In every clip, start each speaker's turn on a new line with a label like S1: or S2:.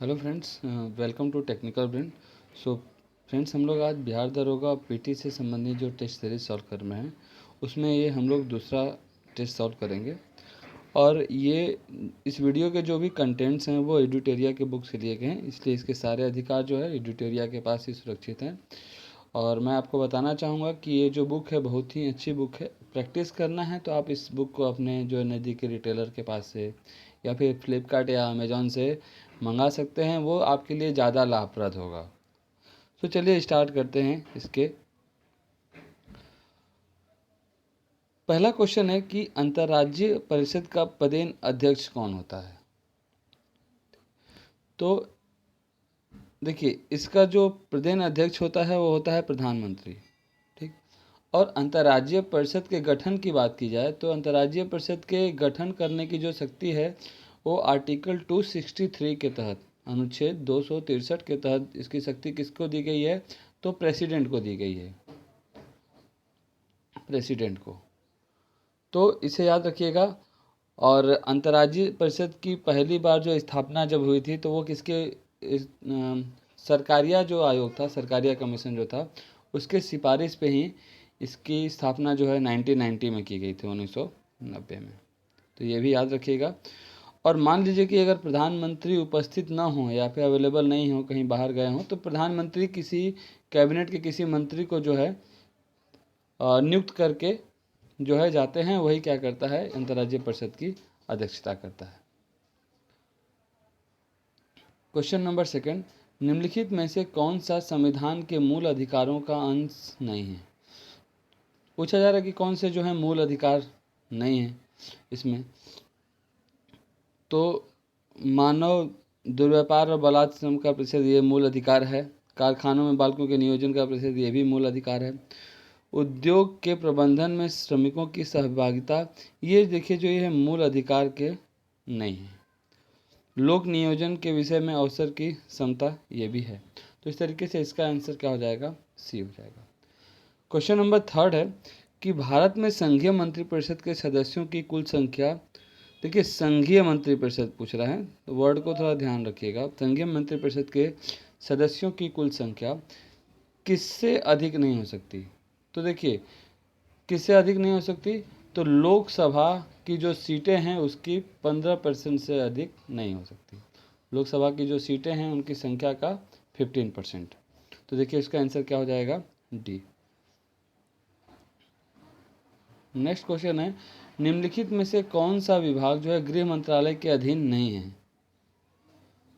S1: Hello friends, welcome to technical brain. So friends, हम लोग आज बिहार दरोगा पीटी से संबंधित जो टेस्ट सीरीज सॉल्व कर रहे हैं उसमें ये हम लोग दूसरा टेस्ट सॉल्व करेंगे। और ये इस वीडियो के जो भी कंटेंट्स हैं वो एडिटोरिया के बुक से लिए गए हैं, इसलिए इसके सारे अधिकार जो है एडिटोरिया के पास ही सुरक्षित हैं। और मैं आपको बताना चाहूँगा कि ये जो बुक है बहुत ही अच्छी बुक है। प्रैक्टिस करना है तो आप इस बुक को अपने जो नज़दीकी रिटेलर के पास से या फिर फ्लिपकार्ट या अमेज़ॉन से मंगा सकते हैं, वो आपके लिए ज़्यादा लाभप्रद होगा। तो चलिए स्टार्ट करते हैं। इसके पहला क्वेश्चन है कि अंतर्राज्यीय परिषद का पदेन अध्यक्ष कौन होता है। तो देखिए, इसका जो प्रदेन अध्यक्ष होता है वो होता है प्रधानमंत्री। ठीक। और अंतर्राज्यीय परिषद के गठन की बात की जाए तो अंतर्राज्यीय परिषद के गठन करने की जो शक्ति है वो आर्टिकल 263 के तहत, अनुच्छेद 263 के तहत इसकी शक्ति किसको दी गई है, तो प्रेसिडेंट को दी गई है, प्रेसिडेंट को। तो इसे याद रखिएगा। और अंतर्राज्यीय परिषद की पहली बार जो स्थापना जब हुई थी तो वो किसके सरकारिया जो आयोग था, सरकारिया कमीशन जो था, उसके सिफारिश पे ही इसकी स्थापना जो है 1990 में की गई थी, 1990 में। तो ये भी याद रखिएगा। और मान लीजिए कि अगर प्रधानमंत्री उपस्थित ना हो या फिर अवेलेबल नहीं हो, कहीं बाहर गए हों, तो प्रधानमंत्री किसी कैबिनेट के किसी मंत्री को जो है नियुक्त करके जो है जाते हैं, वही क्या करता है, अंतर्राज्यीय परिषद की अध्यक्षता करता है। क्वेश्चन नंबर सेकंड, निम्नलिखित में से कौन सा संविधान के मूल अधिकारों का अंश नहीं है। पूछा जा रहा है कि कौन से जो है मूल अधिकार नहीं है इसमें। तो मानव दुर्व्यापार और बलात्कार श्रम का प्रतिषेध, ये मूल अधिकार है। कारखानों में बालकों के नियोजन का प्रतिषेध, ये भी मूल अधिकार है। उद्योग के प्रबंधन में श्रमिकों की सहभागिता, ये देखिए जो ये है मूल अधिकार के नहीं है। लोक नियोजन के विषय में अवसर की समता, ये भी है। तो इस तरीके से इसका आंसर क्या हो जाएगा, सी हो जाएगा। क्वेश्चन नंबर थर्ड है कि भारत में संघीय मंत्रिपरिषद के सदस्यों की कुल संख्या, देखिए संघीय मंत्रिपरिषद पूछ रहा है तो वर्ड को थोड़ा ध्यान रखिएगा। संघीय मंत्रिपरिषद के सदस्यों की कुल संख्या किससे अधिक नहीं हो सकती। तो देखिए, किससे अधिक नहीं हो सकती, तो लोकसभा की जो सीटें हैं उसकी 15% से अधिक नहीं हो सकती। लोकसभा की जो सीटें हैं उनकी संख्या का 15%। तो देखिए इसका आंसर क्या हो जाएगा, डी। नेक्स्ट क्वेश्चन है, निम्नलिखित में से कौन सा विभाग जो है गृह मंत्रालय के अधीन नहीं है।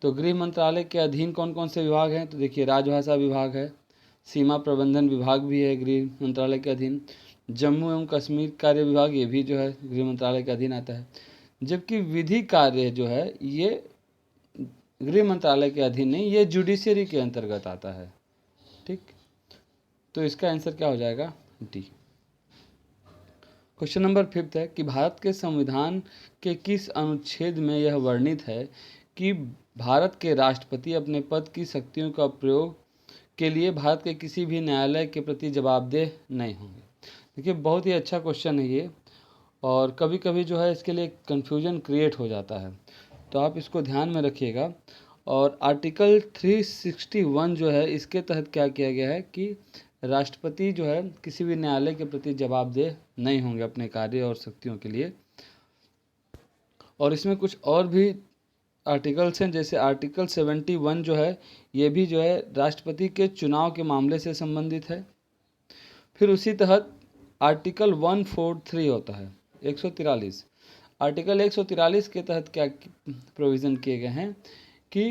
S1: तो गृह मंत्रालय के अधीन कौन कौन से विभाग हैं, तो देखिए राजभाषा विभाग है, सीमा प्रबंधन विभाग भी है गृह मंत्रालय के अधीन, जम्मू एवं कश्मीर कार्य विभाग, ये भी जो है गृह मंत्रालय के अधीन आता है। जबकि विधि कार्य जो है ये गृह मंत्रालय के अधीन नहीं, ये जुडिशरी के अंतर्गत आता है। ठीक। तो इसका आंसर क्या हो जाएगा, डी। क्वेश्चन नंबर फिफ्थ है कि भारत के संविधान के किस अनुच्छेद में यह वर्णित है कि भारत के राष्ट्रपति अपने पद की शक्तियों का प्रयोग के लिए भारत के किसी भी न्यायालय के प्रति जवाबदेह नहीं होंगे। देखिए बहुत ही अच्छा क्वेश्चन है ये, और कभी कभी जो है इसके लिए कन्फ्यूजन क्रिएट हो जाता है, तो आप इसको ध्यान में रखिएगा। और आर्टिकल 361 जो है इसके तहत क्या किया गया है कि राष्ट्रपति जो है किसी भी न्यायालय के प्रति जवाबदेह नहीं होंगे अपने कार्य और शक्तियों के लिए। और इसमें कुछ और भी आर्टिकल्स हैं, जैसे आर्टिकल 71 जो है ये भी जो है राष्ट्रपति के चुनाव के मामले से संबंधित है। फिर उसी तहत आर्टिकल 143 होता है, 143। आर्टिकल 143 के तहत क्या प्रोविज़न किए गए हैं कि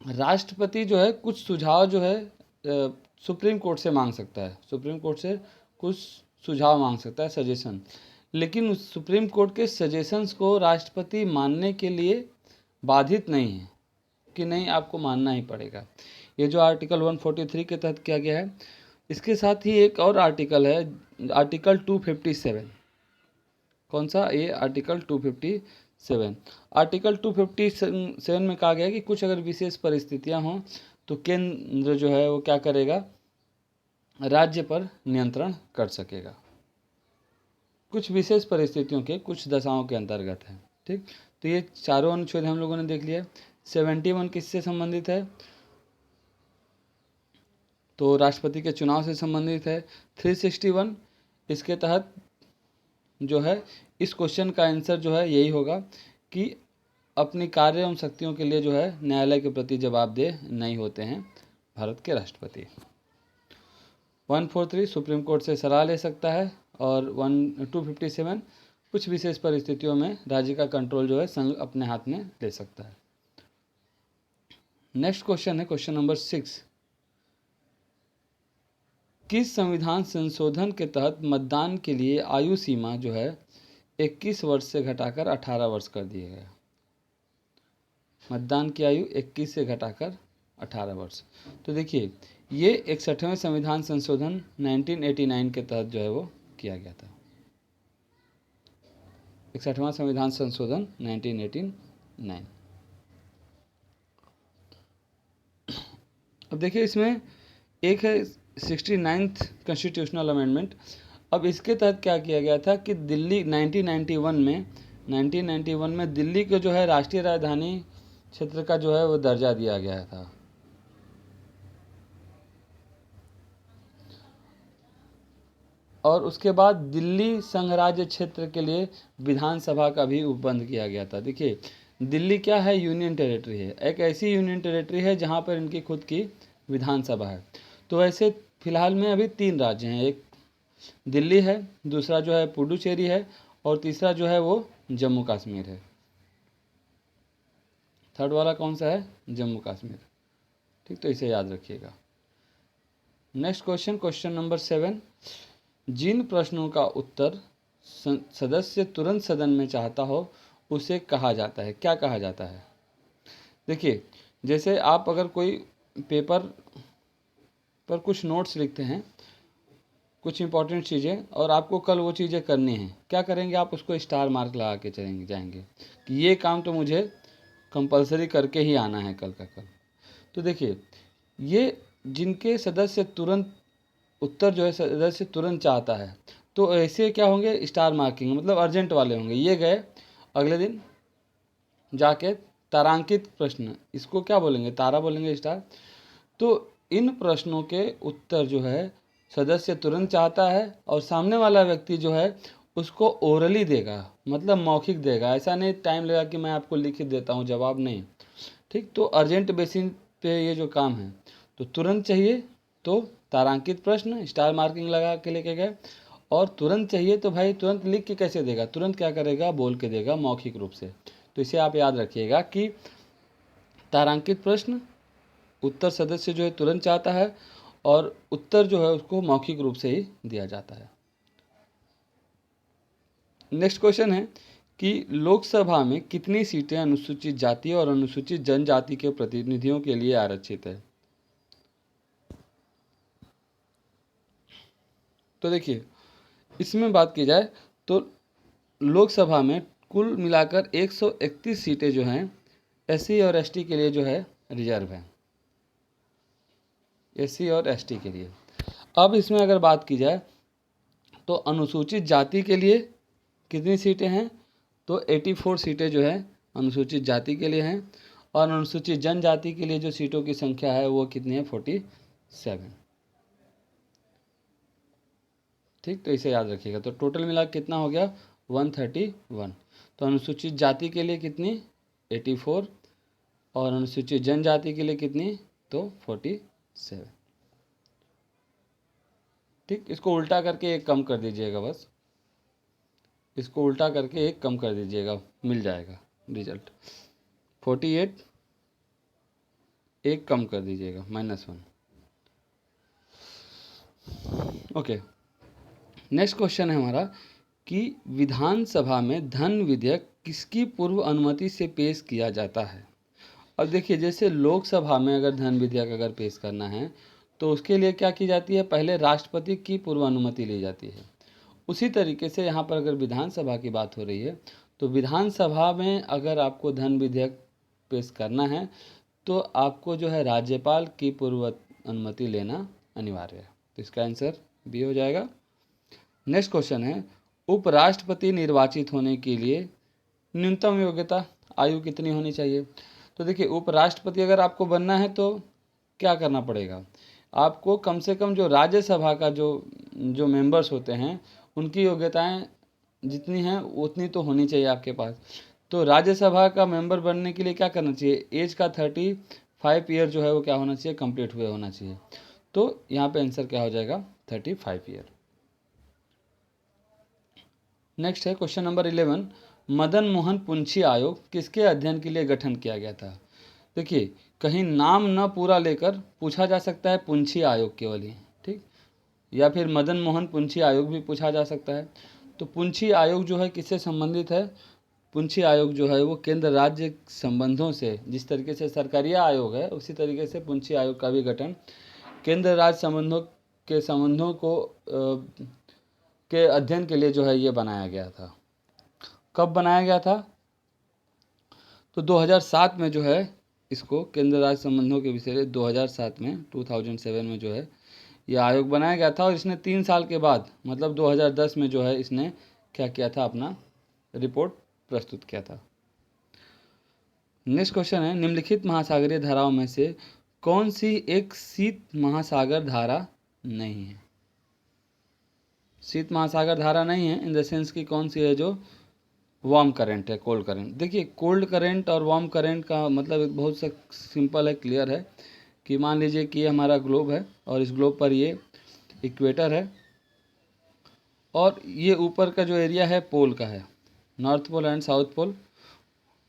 S1: राष्ट्रपति जो है कुछ सुझाव जो है सुप्रीम कोर्ट से मांग सकता है, सुप्रीम कोर्ट से कुछ सुझाव मांग सकता है, सजेशन। लेकिन उस सुप्रीम कोर्ट के सजेशंस को राष्ट्रपति मानने के लिए बाधित नहीं है कि नहीं आपको मानना ही पड़ेगा। ये जो आर्टिकल 143 के तहत किया गया है। इसके साथ ही एक और आर्टिकल है, आर्टिकल 257। कौन सा, ये आर्टिकल 257। आर्टिकल 257 में कहा गया है कि कुछ अगर विशेष परिस्थितियां हों तो केंद्र जो है वो क्या करेगा, राज्य पर नियंत्रण कर सकेगा। कुछ विशेष परिस्थितियों के, कुछ दशाओं के अंतर्गत है। ठीक। तो ये चारों अनुच्छेद हम लोगों ने देख लिया। 71 किससे संबंधित है? तो राष्ट्रपति के चुनाव से संबंधित है। 361 इसके तहत जो है इस क्वेश्चन का आंसर जो है यही होगा कि अपनी कार्य एवं शक्तियों के लिए जो है न्यायालय के प्रति जवाबदेह नहीं होते हैं भारत के राष्ट्रपति। 143 सुप्रीम कोर्ट से सलाह ले सकता है और 257 कुछ विशेष परिस्थितियों में राज्य का कंट्रोल जो है संघ अपने हाथ में ले सकता है। नेक्स्ट क्वेश्चन है क्वेश्चन नंबर 6। किस संविधान संशोधन के तहत मतदान के लिए आयु सीमा जो है 21 वर्ष से घटाकर 18 वर्ष कर दिया गया? मतदान की आयु 21 से घटाकर 18 वर्ष। तो देखिए ये 61वें संविधान संशोधन 1989 के तहत जो है वो किया गया था। 61वां संविधान संशोधन 1989। अब देखिए इसमें एक है 69th कॉन्स्टिट्यूशनल अमेंडमेंट। अब इसके तहत क्या किया गया था कि दिल्ली 1991 में दिल्ली को जो है राष्ट्रीय राजधानी क्षेत्र का जो है वो दर्जा दिया गया था। और उसके बाद दिल्ली संघ राज्य क्षेत्र के लिए विधानसभा का भी उपबंध किया गया था। देखिए दिल्ली क्या है? यूनियन टेरिटरी है, एक ऐसी यूनियन टेरिटरी है जहाँ पर इनकी खुद की विधानसभा है। तो ऐसे फिलहाल में अभी 3 राज्य हैं, एक दिल्ली है, दूसरा जो है पुडुचेरी है और तीसरा जो है वो जम्मू कश्मीर है। थर्ड वाला कौन सा है? जम्मू कश्मीर। ठीक, तो इसे याद रखिएगा। Next question, question number 7। जिन प्रश्नों का उत्तर सदस्य तुरंत सदन में चाहता हो उसे कहा जाता है, क्या कहा जाता है? देखिए जैसे आप अगर कोई पेपर पर कुछ नोट्स लिखते हैं, कुछ इंपॉर्टेंट चीज़ें, और आपको कल वो चीज़ें करनी हैं, क्या करेंगे? आप उसको स्टार मार्क लगा के चलेंगे जाएंगे कि ये काम तो मुझे कंपलसरी करके ही आना है कल का कल। तो देखिए ये जिनके सदस्य तुरंत उत्तर जो है सदस्य तुरंत चाहता है, तो ऐसे क्या होंगे? स्टार मार्किंग, मतलब अर्जेंट वाले होंगे। ये गए अगले दिन जाके तारांकित प्रश्न, इसको क्या बोलेंगे? तारा बोलेंगे, स्टार। तो इन प्रश्नों के उत्तर जो है सदस्य तुरंत चाहता है और सामने वाला व्यक्ति जो है उसको ओरली देगा, मतलब मौखिक देगा। ऐसा नहीं टाइम लगा कि मैं आपको लिखित देता हूँ जवाब, नहीं। ठीक, तो अर्जेंट बेसिस पे ये जो काम है, तो तुरंत चाहिए तो तारांकित प्रश्न स्टार मार्किंग लगा के लेके गए, और तुरंत चाहिए तो भाई तुरंत लिख के कैसे देगा? तुरंत क्या करेगा? बोल के देगा मौखिक रूप से। तो इसे आप याद रखिएगा कि तारांकित प्रश्न उत्तर सदस्य जो है तुरंत चाहता है और उत्तर जो है उसको मौखिक रूप से ही दिया जाता है। नेक्स्ट क्वेश्चन है कि लोकसभा में कितनी सीटें अनुसूचित जाति और अनुसूचित जनजाति के प्रतिनिधियों के लिए आरक्षित है? तो देखिए इसमें बात की जाए तो लोकसभा में कुल मिलाकर 131 सीटें जो हैं एससी और एसटी के लिए जो है रिजर्व है, एससी और एसटी के लिए। अब इसमें अगर बात की जाए तो अनुसूचित जाति के लिए कितनी सीटें हैं? तो 84 सीटें जो है अनुसूचित जाति के लिए हैं, और अनुसूचित जनजाति के लिए जो सीटों की संख्या है वो कितनी है? 47। ठीक, तो इसे याद रखिएगा। तो टोटल मिला कितना हो गया? 131। तो अनुसूचित जाति के लिए कितनी? 84, और अनुसूचित जनजाति के लिए कितनी? तो 47। ठीक, इसको उल्टा करके एक कम कर दीजिएगा, बस इसको उल्टा करके एक कम कर दीजिएगा, मिल जाएगा रिजल्ट। 48 एक कम कर दीजिएगा, -1। ओके, नेक्स्ट क्वेश्चन है हमारा कि विधानसभा में धन विधेयक किसकी पूर्व अनुमति से पेश किया जाता है? अब देखिए जैसे लोकसभा में अगर धन विधेयक अगर पेश करना है तो उसके लिए क्या की जाती है? पहले राष्ट्रपति की पूर्व अनुमति ली जाती है। उसी तरीके से यहाँ पर अगर विधानसभा की बात हो रही है तो विधानसभा में अगर आपको धन विधेयक पेश करना है तो आपको जो है राज्यपाल की पूर्व अनुमति लेना अनिवार्य है। तो इसका आंसर बी हो जाएगा। नेक्स्ट क्वेश्चन है उपराष्ट्रपति निर्वाचित होने के लिए न्यूनतम योग्यता आयु कितनी होनी चाहिए? तो देखिए उपराष्ट्रपति अगर आपको बनना है तो क्या करना पड़ेगा, आपको कम से कम जो राज्यसभा का जो मेंबर्स होते हैं उनकी योग्यताएं जितनी हैं उतनी तो होनी चाहिए आपके पास। तो राज्यसभा का मेंबर बनने के लिए क्या करना चाहिए, एज का 35 ईयर जो है वो क्या होना चाहिए, कंप्लीट हुए होना चाहिए। तो यहाँ पे आंसर क्या हो जाएगा, 35 ईयर। नेक्स्ट है क्वेश्चन नंबर 11, मदन मोहन पुंछी आयोग किसके अध्ययन के लिए गठन किया गया था। देखिए कहीं नाम न पूरा लेकर पूछा जा सकता है पुंछी आयोग केवल ही, ठीक, या फिर मदन मोहन पुंछी आयोग भी पूछा जा सकता है। तो पुंछी आयोग जो है किससे संबंधित है, पुंछी आयोग जो है वो केंद्र राज्य संबंधों से, जिस तरीके से सरकारिया आयोग है उसी तरीके से पुंछी आयोग का भी गठन केंद्र राज्य संबंधों के अध्ययन के लिए जो है ये बनाया गया था। कब बनाया गया था, तो 2007 में जो है इसको केंद्र राज्य संबंधों के विषय 2007 में 2007 में जो है ये आयोग बनाया गया था। और इसने 3 साल के बाद मतलब 2010 में जो है इसने क्या किया था, अपना रिपोर्ट प्रस्तुत किया था। नेक्स्ट क्वेश्चन है, निम्नलिखित महासागरीय धाराओं में से कौन सी एक शीत महासागर धारा नहीं है। शीत महासागर धारा नहीं है इन द सेंस की कौन सी है, जो वार्म करंट है, कोल्ड करंट। देखिए कोल्ड करंट और वार्म करंट का मतलब बहुत सा सिंपल है, क्लियर है कि मान लीजिए कि ये हमारा ग्लोब है और इस ग्लोब पर ये इक्वेटर है और ये ऊपर का जो एरिया है पोल का है, north pole and south pole,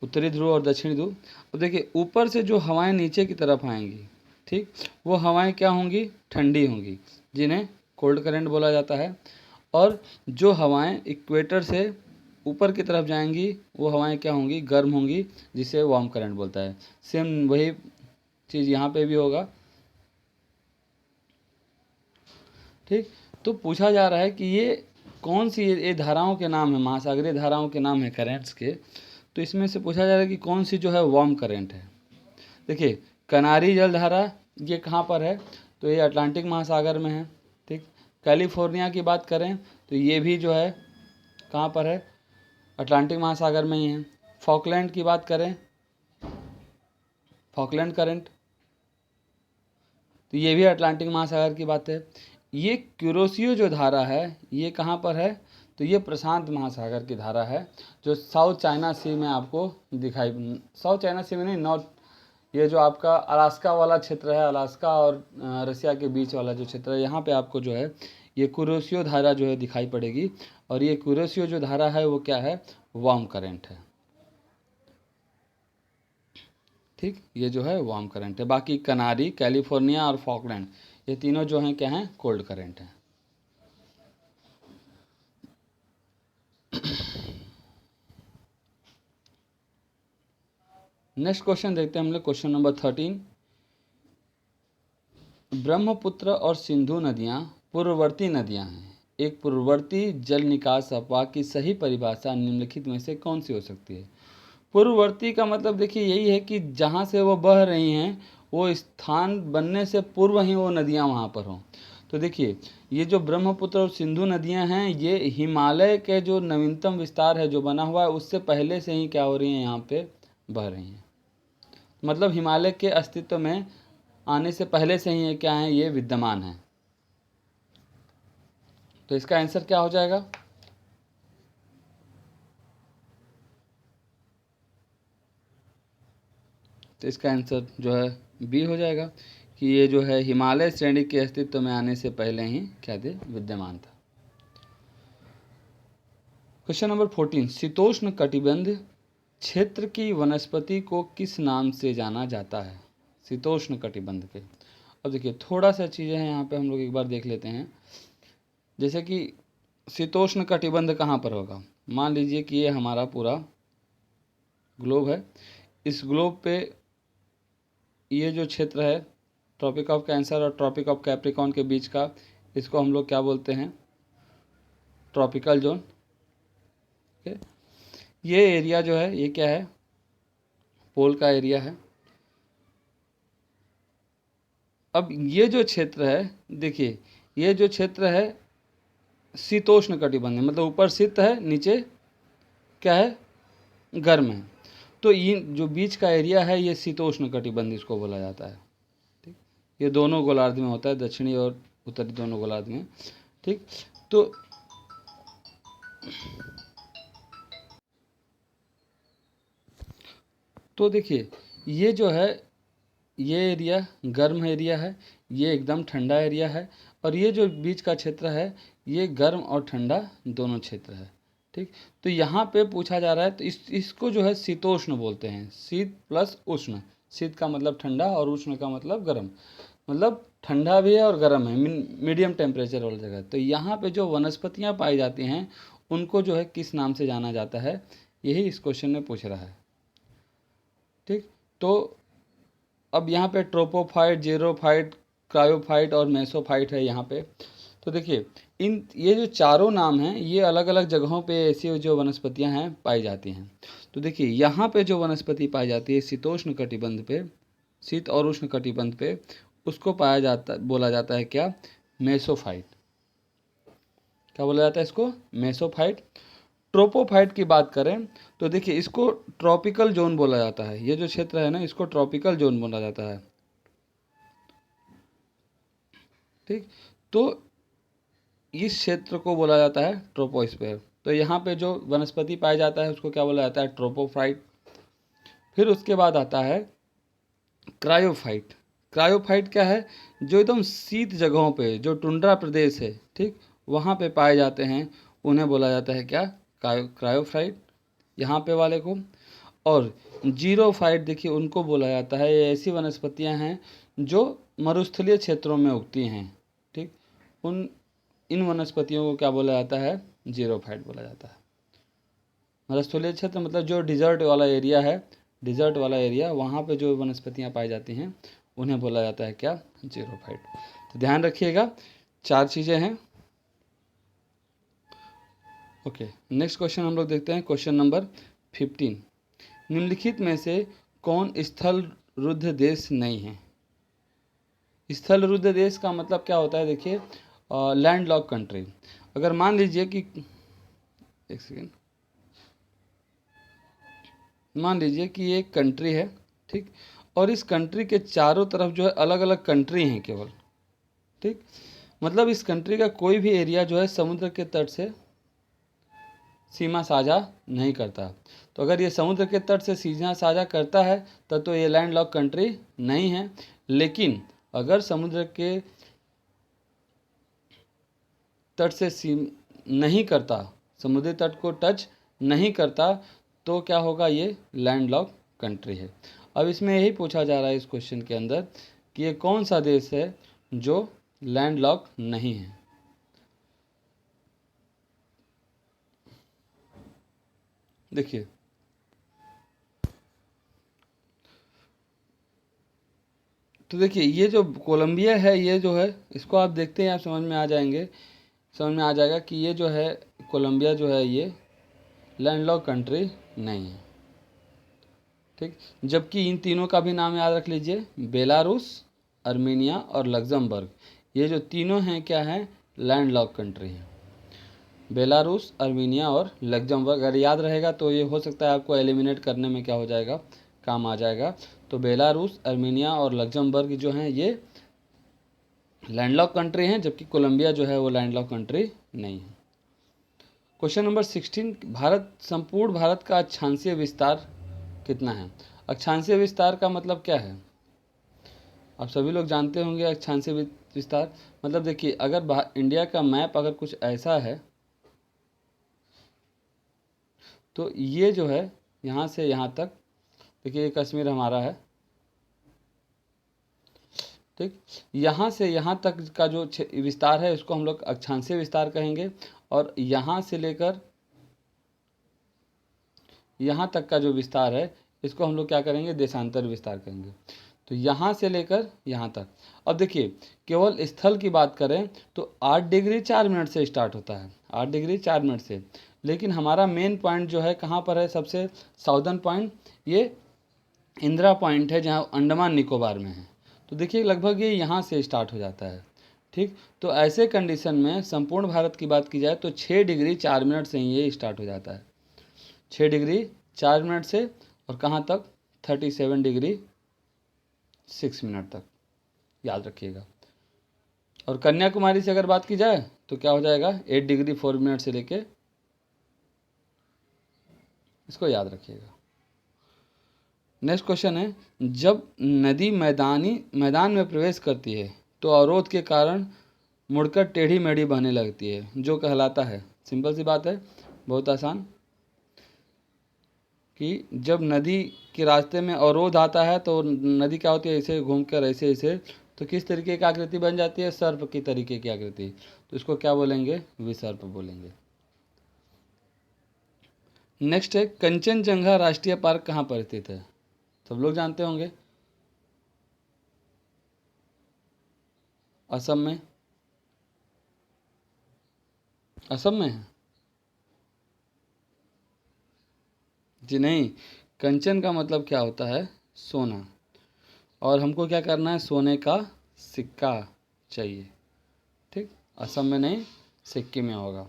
S1: उत्तरी ध्रुव और दक्षिणी ध्रुव। तो देखिए ऊपर से जो हवाएं नीचे की तरफ आएंगी, ठीक, वो हवाएं क्या होंगी, ठंडी होंगी, जिन्हें कोल्ड करंट बोला जाता है। और जो हवाएं इक्वेटर से ऊपर की तरफ जाएंगी वो हवाएं क्या होंगी, गर्म होंगी, जिसे वार्म करंट बोलता है। सेम वही चीज़ यहाँ पे भी होगा, ठीक। तो पूछा जा रहा है कि ये कौन सी ये धाराओं के नाम है, महासागरीय धाराओं के नाम है करेंट्स के। तो इसमें से पूछा जा रहा है कि कौन सी जो है वार्म करंट है। देखिए कनारी जलधारा ये कहाँ पर है, तो ये अटलांटिक महासागर में है, ठीक। कैलिफोर्निया की बात करें तो ये भी जो है कहाँ पर है, अटलांटिक महासागर में ही है। फॉकलैंड की बात करें, फॉकलैंड करंट, तो ये भी अटलांटिक महासागर की बात है। ये क्यूरोसियो जो धारा है ये कहाँ पर है, तो ये प्रशांत महासागर की धारा है जो साउथ चाइना सी में आपको दिखाई, साउथ चाइना सी में नहीं, नॉर्थ, ये जो आपका अलास्का वाला क्षेत्र है, अलास्का और रसिया के बीच वाला जो क्षेत्र है, यहाँ पे आपको जो है ये क्यूरोसियो धारा जो है दिखाई पड़ेगी। और ये क्यूरोसियो जो धारा है वो क्या है, वार्म करंट है, ठीक, ये जो है वार्म करंट है। बाकी कनारी, कैलिफोर्निया और फॉकलैंड ये तीनों जो हैं क्या हैं, कोल्ड करंट हैं। नेक्स्ट क्वेश्चन देखते हैं हम लोग, क्वेश्चन नंबर 13, ब्रह्मपुत्र और सिंधु नदियां पूर्ववर्ती नदियां हैं, एक पूर्ववर्ती जल निकास अपवाह की सही परिभाषा निम्नलिखित में से कौन सी हो सकती है। पूर्ववर्ती का मतलब देखिए यही है कि जहाँ से वो बह रही हैं वो स्थान बनने से पूर्व ही वो नदियाँ वहाँ पर हों। तो देखिए ये जो ब्रह्मपुत्र और सिंधु नदियाँ हैं ये हिमालय के जो नवीनतम विस्तार है जो बना हुआ है उससे पहले से ही क्या हो रही हैं, यहाँ पे बह रही हैं। मतलब हिमालय के अस्तित्व में आने से पहले से ही ये क्या है, ये विद्यमान है। तो इसका आंसर क्या हो जाएगा, तो इसका आंसर जो है बी हो जाएगा कि ये जो है हिमालय श्रेणी के अस्तित्व में आने से पहले ही क्या थे, विद्यमान था। क्वेश्चन नंबर 14, शीतोष्ण कटिबंध क्षेत्र की वनस्पति को किस नाम से जाना जाता है, शीतोष्ण कटिबंध के। अब देखिए थोड़ा सा चीज़ें हैं यहाँ पे हम लोग एक बार देख लेते हैं। जैसे कि शीतोष्ण कटिबंध कहाँ पर होगा, मान लीजिए कि ये हमारा पूरा ग्लोब है, इस ग्लोब पे ये जो क्षेत्र है ट्रॉपिक ऑफ कैंसर और ट्रॉपिक ऑफ कैप्रिकॉर्न के बीच का, इसको हम लोग क्या बोलते हैं, ट्रॉपिकल जोन। ये एरिया जो है ये क्या है, पोल का एरिया है। अब ये जो क्षेत्र है, देखिए ये जो क्षेत्र है शीतोष्ण कटिबंध, मतलब ऊपर शीत है नीचे क्या है, गर्म है। तो ये जो बीच का एरिया है ये शीतोष्ण कटिबंध इसको बोला जाता है। ठीक, ये दोनों गोलार्ध में होता है, दक्षिणी और उत्तरी दोनों गोलार्ध में। ठीक, तो देखिए ये जो है ये एरिया गर्म एरिया है, ये एकदम ठंडा एरिया है, और ये जो बीच का क्षेत्र है ये गर्म और ठंडा दोनों क्षेत्र है। ठीक, तो यहाँ पे पूछा जा रहा है तो इसको जो है शीतोष्ण बोलते हैं, शीत प्लस उष्ण। शीत का मतलब ठंडा और उष्ण का मतलब गर्म, मतलब ठंडा भी है और गर्म है, मीडियम टेम्परेचर वाली जगह। तो यहाँ पे जो वनस्पतियाँ पाई जाती हैं उनको जो है किस नाम से जाना जाता है, यही इस क्वेश्चन में पूछ रहा है। ठीक, तो अब यहाँ पे ट्रोपोफाइट, जेरोफाइट, क्रायोफाइट और मेसोफाइट है यहाँ पे। तो देखिए ये जो चारों नाम हैं ये अलग अलग जगहों पे ऐसी जो वनस्पतियाँ हैं पाई जाती हैं। तो देखिए यहाँ पे जो वनस्पति पाई जाती है शीतोष्ण कटिबंध पे, शीत और उष्ण कटिबंध पे, उसको बोला जाता है क्या, मेसोफाइट। क्या बोला जाता है इसको, मेसोफाइट। ट्रोपोफाइट की बात करें तो देखिए इसको ट्रॉपिकल जोन बोला जाता है, ये जो क्षेत्र है ना इसको ट्रॉपिकल जोन बोला जाता है। ठीक, तो इस क्षेत्र को बोला जाता है ट्रोपोस्फेयर। तो यहाँ पे जो वनस्पति पाया जाता है उसको क्या बोला जाता है, ट्रोपोफाइट। फिर उसके बाद आता है क्रायोफाइट। क्रायोफाइट क्या है, जो एकदम शीत जगहों पे, जो टुंड्रा प्रदेश है, ठीक, वहाँ पे पाए जाते हैं, उन्हें बोला जाता है क्या, क्रायोफाइट, यहाँ पे वाले को। और जीरोफाइट देखिए उनको बोला जाता है, ये ऐसी वनस्पतियाँ हैं जो मरुस्थलीय क्षेत्रों में उगती हैं। ठीक, इन वनस्पतियों को क्या बोला जाता है, जीरोफाइट बोला जाता है। मरुस्थलीय क्षेत्र मतलब जो डिजर्ट वाला एरिया है, डिजर्ट वाला एरिया, वहाँ पे जो वनस्पतियाँ पाई जाती हैं उन्हें बोला जाता है क्या, जीरोफाइट। तो ध्यान रखिएगा 4 चीज़ें हैं। ओके, नेक्स्ट क्वेश्चन हम लोग देखते हैं, क्वेश्चन नंबर 15। निम्नलिखित में से कौन स्थल रुद्ध देश नहीं है। स्थल रुद्ध देश का मतलब क्या होता है, देखिए लैंड लॉक कंट्री। अगर मान लीजिए कि, एक सेकेंड, मान लीजिए कि ये एक कंट्री है, ठीक, और इस कंट्री के चारों तरफ जो है अलग अलग कंट्री हैं केवल। ठीक, मतलब इस कंट्री का कोई भी एरिया जो है समुद्र के तट से सीमा साझा नहीं करता। तो अगर ये समुद्र के तट से सीमा साझा करता है तब तो ये लैंड लॉक कंट्री नहीं है। लेकिन अगर समुद्र के तट से नहीं करता, समुद्री तट को टच नहीं करता, तो क्या होगा, ये लैंड लॉक कंट्री है। अब इसमें यही पूछा जा रहा है इस क्वेश्चन के अंदर कि ये कौन सा देश है जो लैंड लॉक नहीं है। देखिए तो देखिए ये जो कोलंबिया है, ये जो है इसको आप देखते हैं, आप समझ में आ जाएंगे, समझ में आ जाएगा कि ये जो है कोलंबिया जो है ये लैंडलॉक कंट्री नहीं है। ठीक, जबकि इन तीनों का भी नाम याद रख लीजिए, बेलारूस, अर्मेनिया और लग्जमबर्ग, ये जो तीनों हैं क्या हैं, लैंडलॉक कंट्री हैं। बेलारूस, अर्मेनिया और लग्जमबर्ग अगर याद रहेगा तो ये हो सकता है आपको एलिमिनेट करने में क्या हो जाएगा, काम आ जाएगा। तो बेलारूस, अर्मेनिया और लग्जमबर्ग जो हैं ये लैंडलॉक कंट्री हैं, जबकि कोलंबिया जो है वो लैंडलॉक कंट्री नहीं है। क्वेश्चन नंबर 16, संपूर्ण भारत का अक्षांशीय विस्तार कितना है। अक्षांशीय विस्तार का मतलब क्या है, आप सभी लोग जानते होंगे। अक्षांशीय विस्तार मतलब देखिए अगर इंडिया का मैप अगर कुछ ऐसा है तो ये जो है यहाँ से यहाँ तक, देखिए ये कश्मीर हमारा है, ठीक, यहाँ से यहाँ तक का जो विस्तार है उसको हम लोग अक्षांशीय विस्तार कहेंगे। और यहाँ से लेकर यहाँ तक का जो विस्तार है इसको हम लोग क्या करेंगे, देशांतर विस्तार करेंगे। तो यहाँ से लेकर यहाँ तक। अब देखिए केवल स्थल की बात करें तो 8 डिग्री 4 मिनट से स्टार्ट होता है, 8 डिग्री 4 मिनट से। लेकिन हमारा मेन पॉइंट जो है कहाँ पर है, सबसे साउदर्न पॉइंट ये इंदिरा पॉइंट है, जहाँ अंडमान निकोबार में है। तो देखिए लगभग ये यहाँ से स्टार्ट हो जाता है। ठीक, तो ऐसे कंडीशन में संपूर्ण भारत की बात की जाए तो 6 डिग्री 4 मिनट से ही ये स्टार्ट हो जाता है, 6 डिग्री 4 मिनट से। और कहाँ तक 37 डिग्री 6 मिनट तक, याद रखिएगा। और कन्याकुमारी से अगर बात की जाए तो क्या हो जाएगा 8 डिग्री 4 मिनट से लेके, इसको याद रखिएगा। नेक्स्ट क्वेश्चन है, जब नदी मैदान में प्रवेश करती है तो अवरोध के कारण मुड़कर टेढ़ी मेढ़ी बहने लगती है, जो कहलाता है। सिंपल सी बात है, बहुत आसान, कि जब नदी के रास्ते में अवरोध आता है तो नदी क्या होती है, ऐसे घूम कर ऐसे ऐसे, तो किस तरीके की आकृति बन जाती है, सर्प की तरीके की आकृति, तो इसको क्या बोलेंगे, विसर्प बोलेंगे। नेक्स्ट है, कंचनजंगा राष्ट्रीय पार्क कहाँ पर स्थित है, सब लोग जानते होंगे, असम में। असम में है जी नहीं, कंचन का मतलब क्या होता है, सोना, और हमको क्या करना है, सोने का सिक्का चाहिए, ठीक। असम में नहीं, सिक्किम में होगा।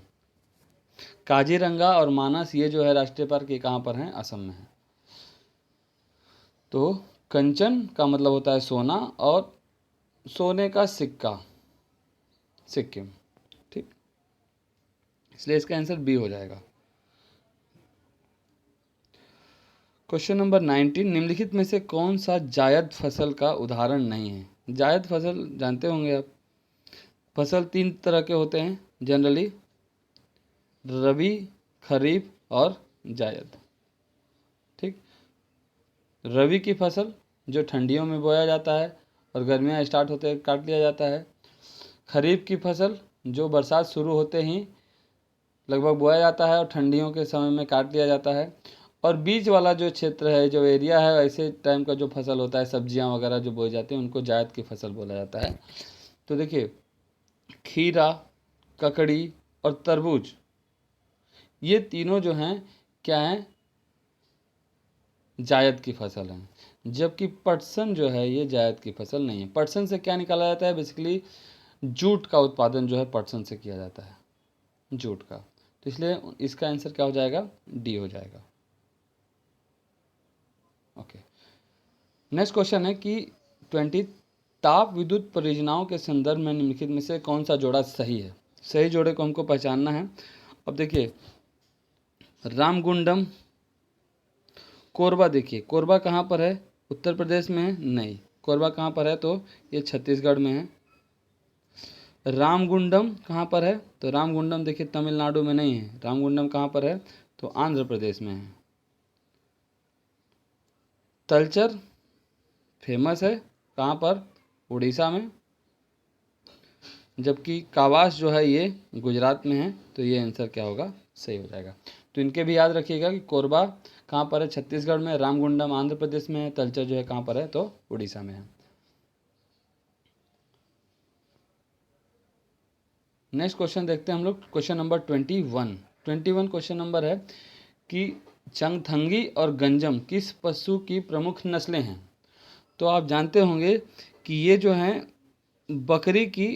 S1: काजीरंगा और मानस ये जो है राष्ट्रीय पार्क, ये कहाँ पर हैं, असम में है। तो कंचन का मतलब होता है सोना, और सोने का सिक्का सिक्किम, ठीक, इसलिए इसका आंसर बी हो जाएगा। क्वेश्चन नंबर 19, निम्नलिखित में से कौन सा जायद फसल का उदाहरण नहीं है। जायद फसल जानते होंगे आप, फसल 3 तरह के होते हैं जनरली, रबी, खरीफ और जायद, ठीक। रबी की फसल जो ठंडियों में बोया जाता है और गर्मियाँ स्टार्ट होते काट लिया जाता है। खरीफ की फसल जो बरसात शुरू होते ही लगभग बोया जाता है और ठंडियों के समय में काट लिया जाता है। और बीच वाला जो क्षेत्र है, जो एरिया है, ऐसे टाइम का जो फसल होता है, सब्जियां वगैरह जो बोई जाती हैं, उनको जायद की फसल बोला जाता है। तो देखिए, खीरा, ककड़ी और तरबूज, ये तीनों जो हैं क्या हैं, जायद की फसल हैं। जबकि पटसन जो है ये जायद की फसल नहीं है। पटसन से क्या निकाला जाता है, बेसिकली जूट का उत्पादन जो है पटसन से किया जाता है, जूट का। तो इसलिए इसका आंसर क्या हो जाएगा, डी हो जाएगा। ओके, नेक्स्ट क्वेश्चन है कि 20, ताप विद्युत परियोजनाओं के संदर्भ में निम्नलिखित में से कौन सा जोड़ा सही है। सही जोड़े को हमको पहचानना है। अब देखिए, रामगुंडम, कोरबा, देखिए कोरबा कहाँ पर है, उत्तर प्रदेश में है, नहीं, कोरबा कहाँ पर है, तो ये छत्तीसगढ़ में है। रामगुंडम कहाँ पर है, तो रामगुंडम देखिए तमिलनाडु में नहीं है, रामगुंडम कहाँ पर है, तो आंध्र प्रदेश में है। तलचर फेमस है कहाँ पर, उड़ीसा में। जबकि कावास जो है ये गुजरात में है, तो ये आंसर क्या होगा, सही हो जाएगा। तो इनके भी याद रखिएगा कि कोरबा कहाँ पर है, छत्तीसगढ़ में, रामगुंडम आंध्र प्रदेश में है, तलचर जो है कहाँ पर है, तो उड़ीसा में है। नेक्स्ट क्वेश्चन देखते हैं हम लोग, क्वेश्चन नंबर 21 क्वेश्चन नंबर है कि चंगथंगी और गंजम किस पशु की प्रमुख नस्लें हैं। तो आप जानते होंगे कि ये जो हैं बकरी की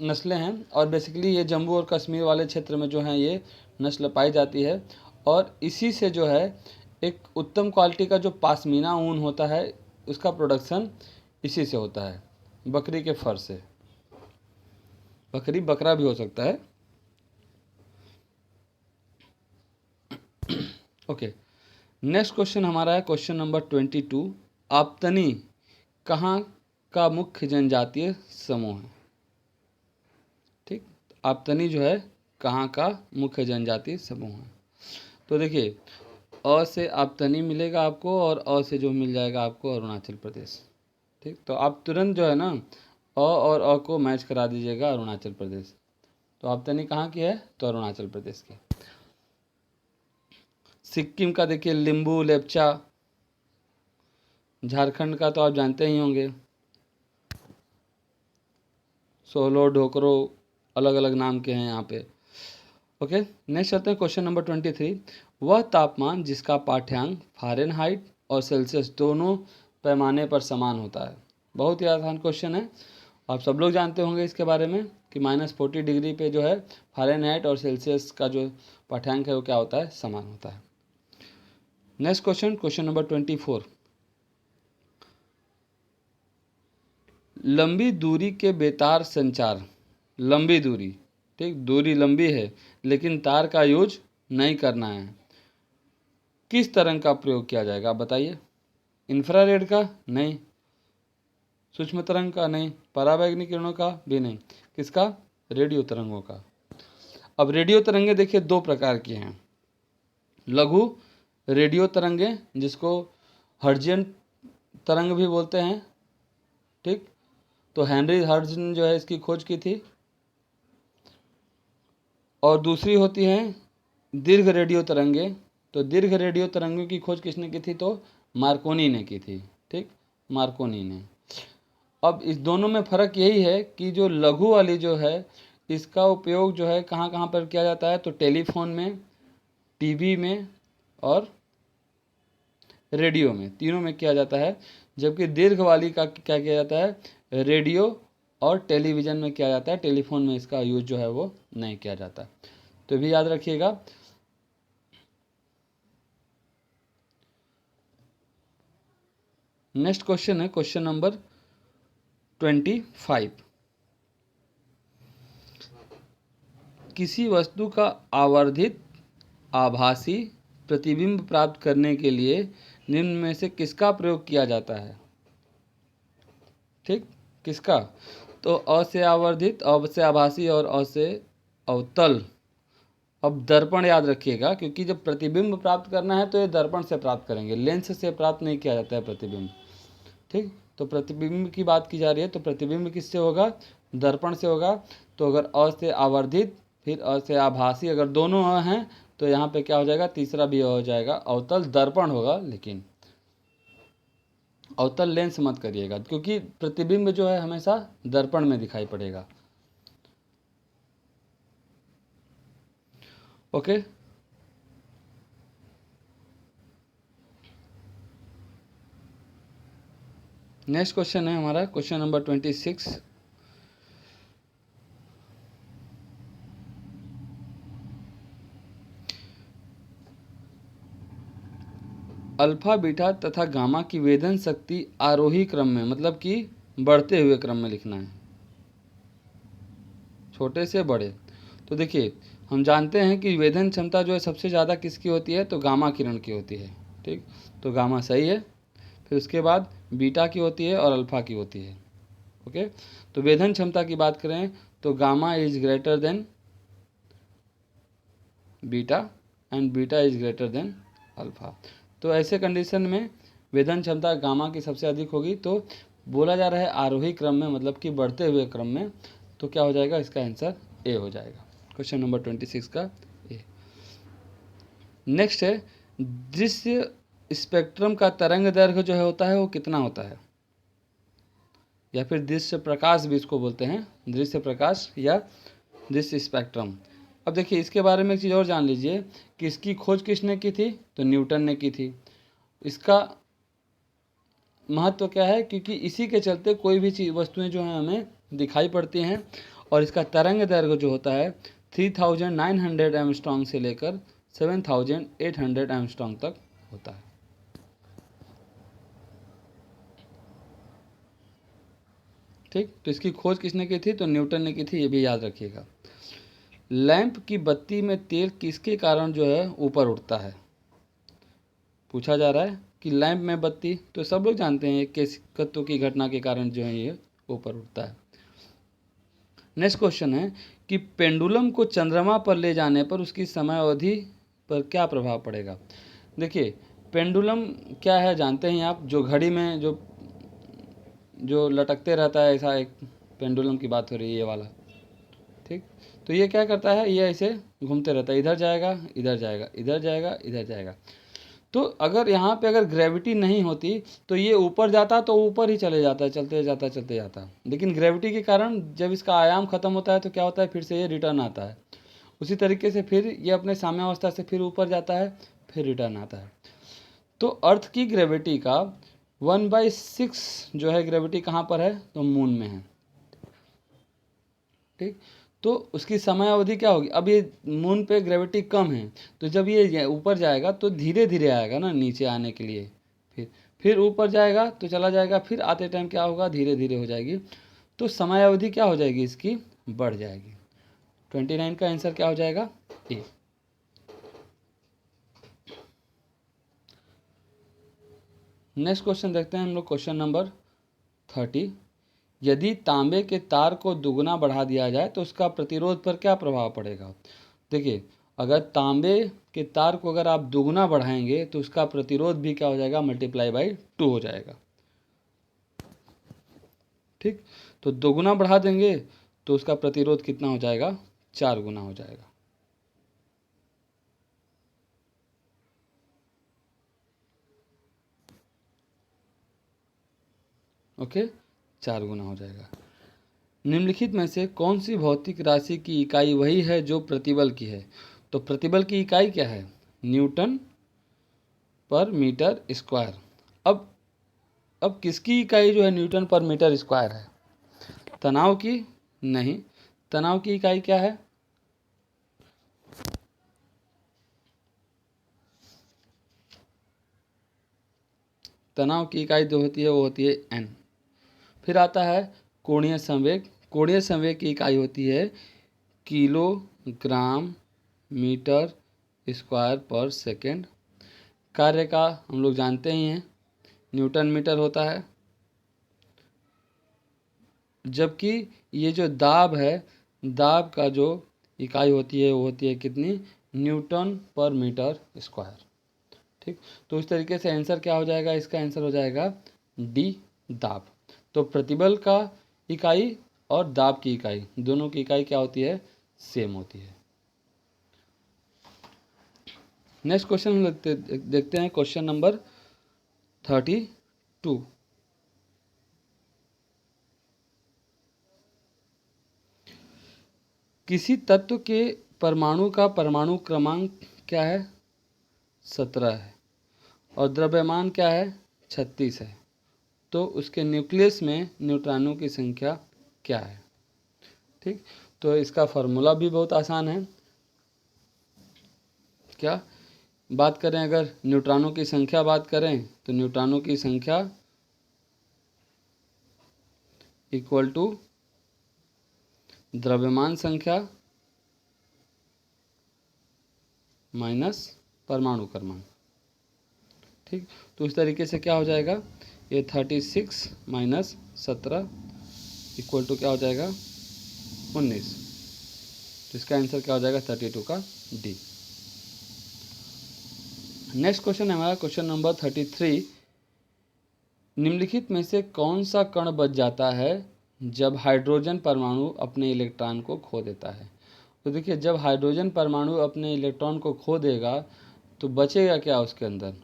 S1: नस्लें हैं, और बेसिकली ये जम्मू और कश्मीर वाले क्षेत्र में जो हैं ये नस्ल पाई जाती है। और इसी से जो है एक उत्तम क्वालिटी का जो पाशमीना ऊन होता है, उसका प्रोडक्शन इसी से होता है, बकरी के फर से। बकरी बकरा भी हो सकता है। ओके, नेक्स्ट क्वेश्चन हमारा है क्वेश्चन नंबर 22, आप्तनी कहाँ का मुख्य जनजातीय समूह है। ठीक, आप्तनी जो है कहाँ का मुख्य जनजातीय समूह है। तो देखिए, अ से आप्तनी मिलेगा आपको, और अ से जो मिल जाएगा आपको अरुणाचल प्रदेश। ठीक, तो आप तुरंत जो है ना अ और अ को मैच करा दीजिएगा, अरुणाचल प्रदेश। तो आप्तनी कहाँ की है, तो अरुणाचल प्रदेश की। सिक्किम का देखिए लिम्बू लेप्चा, झारखंड का तो आप जानते ही होंगे, सोलो ढोकरो, अलग अलग नाम के हैं यहाँ पे। ओके, नेक्स्ट चलते हैं क्वेश्चन नंबर 23, वह तापमान जिसका पाठ्यांक फ़ारेनहाइट और सेल्सियस दोनों पैमाने पर समान होता है। बहुत ही आसान क्वेश्चन है, आप सब लोग जानते होंगे इसके बारे में कि -40 डिग्री पे जो है फ़ारेनहाइट और सेल्सियस का जो पाठ्यांक है वो क्या होता है, समान होता है। Next question number 24। लंबी दूरी के बेतार संचार, लंबी दूरी, ठीक, दूरी लंबी है लेकिन तार का यूज नहीं करना है, किस तरंग का प्रयोग किया जाएगा आप बताइए। इंफ्रारेड का नहीं, सूक्ष्म तरंग का नहीं, पराबैंगनी किरणों का भी नहीं, किसका, रेडियो तरंगों का। अब रेडियो तरंगे देखिए दो प्रकार की हैं। लघु रेडियो तरंगे जिसको हर्ट्जियन तरंग भी बोलते हैं, ठीक, तो हेनरी हर्ट्ज ने जो है इसकी खोज की थी। और दूसरी होती हैं दीर्घ रेडियो तरंगे, तो दीर्घ रेडियो तरंगों की खोज किसने की थी, तो मार्कोनी ने की थी, ठीक, मार्कोनी ने। अब इस दोनों में फ़र्क यही है कि जो लघु वाली जो है इसका उपयोग जो है कहाँ कहाँ पर किया जाता है, तो टेलीफोन में, टीवी में और रेडियो में, तीनों में किया जाता है। जबकि दीर्घ वाली का क्या किया जाता है, रेडियो और टेलीविज़न में किया जाता है, टेलीफोन में इसका यूज जो है वो नहीं किया जाता। तो भी याद रखिएगा। नेक्स्ट क्वेश्चन है क्वेश्चन नंबर 25। किसी वस्तु का आवर्धित आभासी प्रतिबिंब प्राप्त करने के लिए निम्न में से किसका प्रयोग किया जाता है, ठीक, किसका, तो अ से आवर्धित, अ से आभासी और अ से अवतल। अब दर्पण याद रखिएगा, क्योंकि जब प्रतिबिंब प्राप्त करना है तो ये दर्पण से प्राप्त करेंगे, लेंस से प्राप्त नहीं किया जाता है प्रतिबिंब, ठीक। तो प्रतिबिंब की बात की जा रही है तो प्रतिबिंब किससे होगा, दर्पण से होगा। तो अगर अ से आवर्धित फिर अ से आभासी, अगर दोनों अ हैं तो यहाँ पे क्या हो जाएगा, तीसरा भी हो जाएगा, अवतल दर्पण होगा। लेकिन अवतल लेंस मत करिएगा, क्योंकि प्रतिबिंब जो है हमेशा दर्पण में दिखाई पड़ेगा। ओके, नेक्स्ट क्वेश्चन है हमारा क्वेश्चन नंबर 26। अल्फा बीटा तथा गामा की वेधन शक्ति आरोही क्रम में, मतलब कि बढ़ते हुए क्रम में लिखना है, छोटे से बड़े। तो देखिए हम जानते हैं कि वेधन क्षमता जो है सबसे ज़्यादा किसकी होती है, तो गामा किरण की होती है, ठीक, तो गामा सही है। फिर उसके बाद बीटा की होती है और अल्फा की होती है। ओके, तो वेधन क्षमता की बात करें तो gamma is greater than beta and beta is greater than alpha. तो ऐसे कंडीशन में वेधन क्षमता गामा की सबसे अधिक होगी। तो बोला जा रहा है आरोही क्रम में, मतलब कि बढ़ते हुए क्रम में, तो क्या हो जाएगा, इसका आंसर ए हो जाएगा, क्वेश्चन नंबर 26 का ए। नेक्स्ट है दृश्य स्पेक्ट्रम का तरंग दैर्घ्य जो है होता है वो कितना होता है, या फिर दृश्य प्रकाश भी इसको बोलते हैं, दृश्य प्रकाश या दृश्य स्पेक्ट्रम। अब देखिए इसके बारे में एक चीज़ और जान लीजिए कि इसकी खोज किसने की थी, तो न्यूटन ने की थी। इसका महत्व क्या है, क्योंकि इसी के चलते कोई भी चीज़ वस्तुएं जो हैं हमें दिखाई पड़ती हैं। और इसका तरंग दैर्घ्य जो होता है 3900 एंगस्ट्रॉम से लेकर 7800 एंगस्ट्रॉम तक होता है। ठीक, तो इसकी खोज किसने की थी, तो न्यूटन ने की थी, ये भी याद रखिएगा। लैंप की बत्ती में तेल किसके कारण जो है ऊपर उठता है, पूछा जा रहा है कि लैंप में बत्ती, तो सब लोग जानते हैं किस तत्व की घटना के कारण जो है ये ऊपर उठता है। नेक्स्ट क्वेश्चन है कि पेंडुलम को चंद्रमा पर ले जाने पर उसकी समय अवधि पर क्या प्रभाव पड़ेगा। देखिए पेंडुलम क्या है जानते हैं आप, जो घड़ी में जो लटकते रहता है, ऐसा एक पेंडुलम की बात हो रही है ये वाला, ठीक। तो ये क्या करता है, ये ऐसे घूमते रहता है, इधर जाएगा इधर जाएगा इधर जाएगा इधर जाएगा। तो अगर यहाँ पे अगर ग्रेविटी नहीं होती तो ये ऊपर जाता तो ऊपर ही चले जाता, चलते जाता चलते जाता। लेकिन ग्रेविटी के कारण जब इसका आयाम खत्म होता है तो क्या होता है, फिर से ये रिटर्न आता है। उसी तरीके से फिर ये अपने साम्यावस्था से फिर ऊपर जाता है, फिर रिटर्न आता है। तो अर्थ की ग्रेविटी का 1/6 जो है ग्रेविटी कहाँ पर है, तो मून में है, ठीक। तो उसकी समय अवधि क्या होगी, अब ये मून पे ग्रेविटी कम है, तो जब ये ऊपर जाएगा तो धीरे धीरे आएगा ना नीचे आने के लिए, फिर ऊपर जाएगा तो चला जाएगा, फिर आते टाइम क्या होगा, धीरे धीरे हो जाएगी, तो समय अवधि क्या हो जाएगी इसकी, बढ़ जाएगी। 29 का आंसर क्या हो जाएगा, ए। नेक्स्ट क्वेश्चन देखते हैं हम लोग, क्वेश्चन नंबर 30। यदि तांबे के तार को दुगना बढ़ा दिया जाए तो उसका प्रतिरोध पर क्या प्रभाव पड़ेगा। देखिए, अगर तांबे के तार को अगर आप दुगना बढ़ाएंगे तो उसका प्रतिरोध भी क्या हो जाएगा, मल्टीप्लाई बाई 2 हो जाएगा। ठीक, तो दोगुना बढ़ा देंगे तो उसका प्रतिरोध कितना हो जाएगा, 4 गुना हो जाएगा। ओके, 4 गुना हो जाएगा। निम्नलिखित में से कौन सी भौतिक राशि की इकाई वही है जो प्रतिबल की है। तो प्रतिबल की इकाई क्या है, न्यूटन पर मीटर स्क्वायर। अब किसकी इकाई जो है न्यूटन पर मीटर स्क्वायर है, तनाव की नहीं, तनाव की इकाई क्या है, तनाव की इकाई जो होती है वो होती है एन। फिर आता है कोणीय संवेग, कोणीय संवेग की इकाई होती है किलोग्राम मीटर स्क्वायर पर सेकेंड। कार्य का हम लोग जानते ही हैं, न्यूटन मीटर होता है, जबकि ये जो दाब है, दाब का जो इकाई होती है वो होती है कितनी, न्यूटन पर मीटर स्क्वायर। ठीक, तो इस तरीके से आंसर क्या हो जाएगा, इसका आंसर हो जाएगा डी, दाब। तो प्रतिबल का इकाई और दाब की इकाई, दोनों की इकाई क्या होती है, सेम होती है। नेक्स्ट क्वेश्चन हम देखते हैं, क्वेश्चन नंबर 32। किसी तत्व के परमाणु का परमाणु क्रमांक क्या है, 17 है, और द्रव्यमान क्या है, 36 है, तो उसके न्यूक्लियस में न्यूट्रॉनों की संख्या क्या है। ठीक, तो इसका फॉर्मूला भी बहुत आसान है। क्या बात करें, अगर न्यूट्रॉनों की संख्या बात करें तो न्यूट्रॉनों की संख्या इक्वल टू द्रव्यमान संख्या माइनस परमाणु क्रमांक। ठीक, तो इस तरीके से क्या हो जाएगा, ये 36 माइनस 17 इक्वल टू क्या हो जाएगा, 19। तो इसका आंसर क्या हो जाएगा, 32 का डी। नेक्स्ट क्वेश्चन है हमारा क्वेश्चन नंबर 33। निम्नलिखित में से कौन सा कण बच जाता है जब हाइड्रोजन परमाणु अपने इलेक्ट्रॉन को खो देता है। तो देखिए, जब हाइड्रोजन परमाणु अपने इलेक्ट्रॉन को खो देगा तो बचेगा क्या उसके अंदर,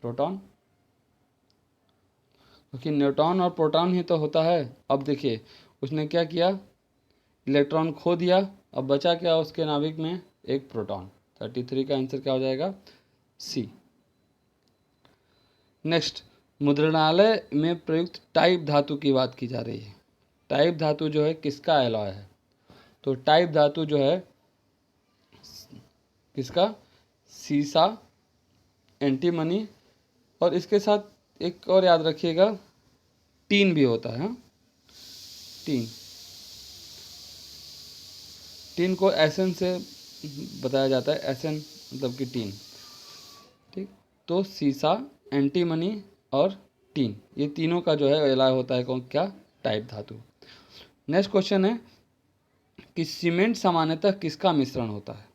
S1: प्रोटॉन, क्योंकि न्यूट्रॉन और प्रोटॉन ही तो होता है। अब देखिए, उसने क्या किया, इलेक्ट्रॉन खो दिया, अब बचा क्या उसके नाभिक में, एक प्रोटॉन। 33 का आंसर क्या हो जाएगा, सी। नेक्स्ट, मुद्रणालय में प्रयुक्त टाइप धातु की बात की जा रही है। टाइप धातु जो है किसका एलॉय है, तो टाइप धातु जो है किसका, सीसा, एंटीमनी, और इसके साथ एक और याद रखिएगा, टीन भी होता है। हाँ, टीन, टीन को एसन से बताया जाता है, एसन मतलब कि टीन। ठीक, तो सीसा, एंटीमनी और टीन, ये तीनों का जो है एलॉय होता है कौन, क्या, टाइप धातु। नेक्स्ट क्वेश्चन है कि सीमेंट सामान्यतः किसका मिश्रण होता है।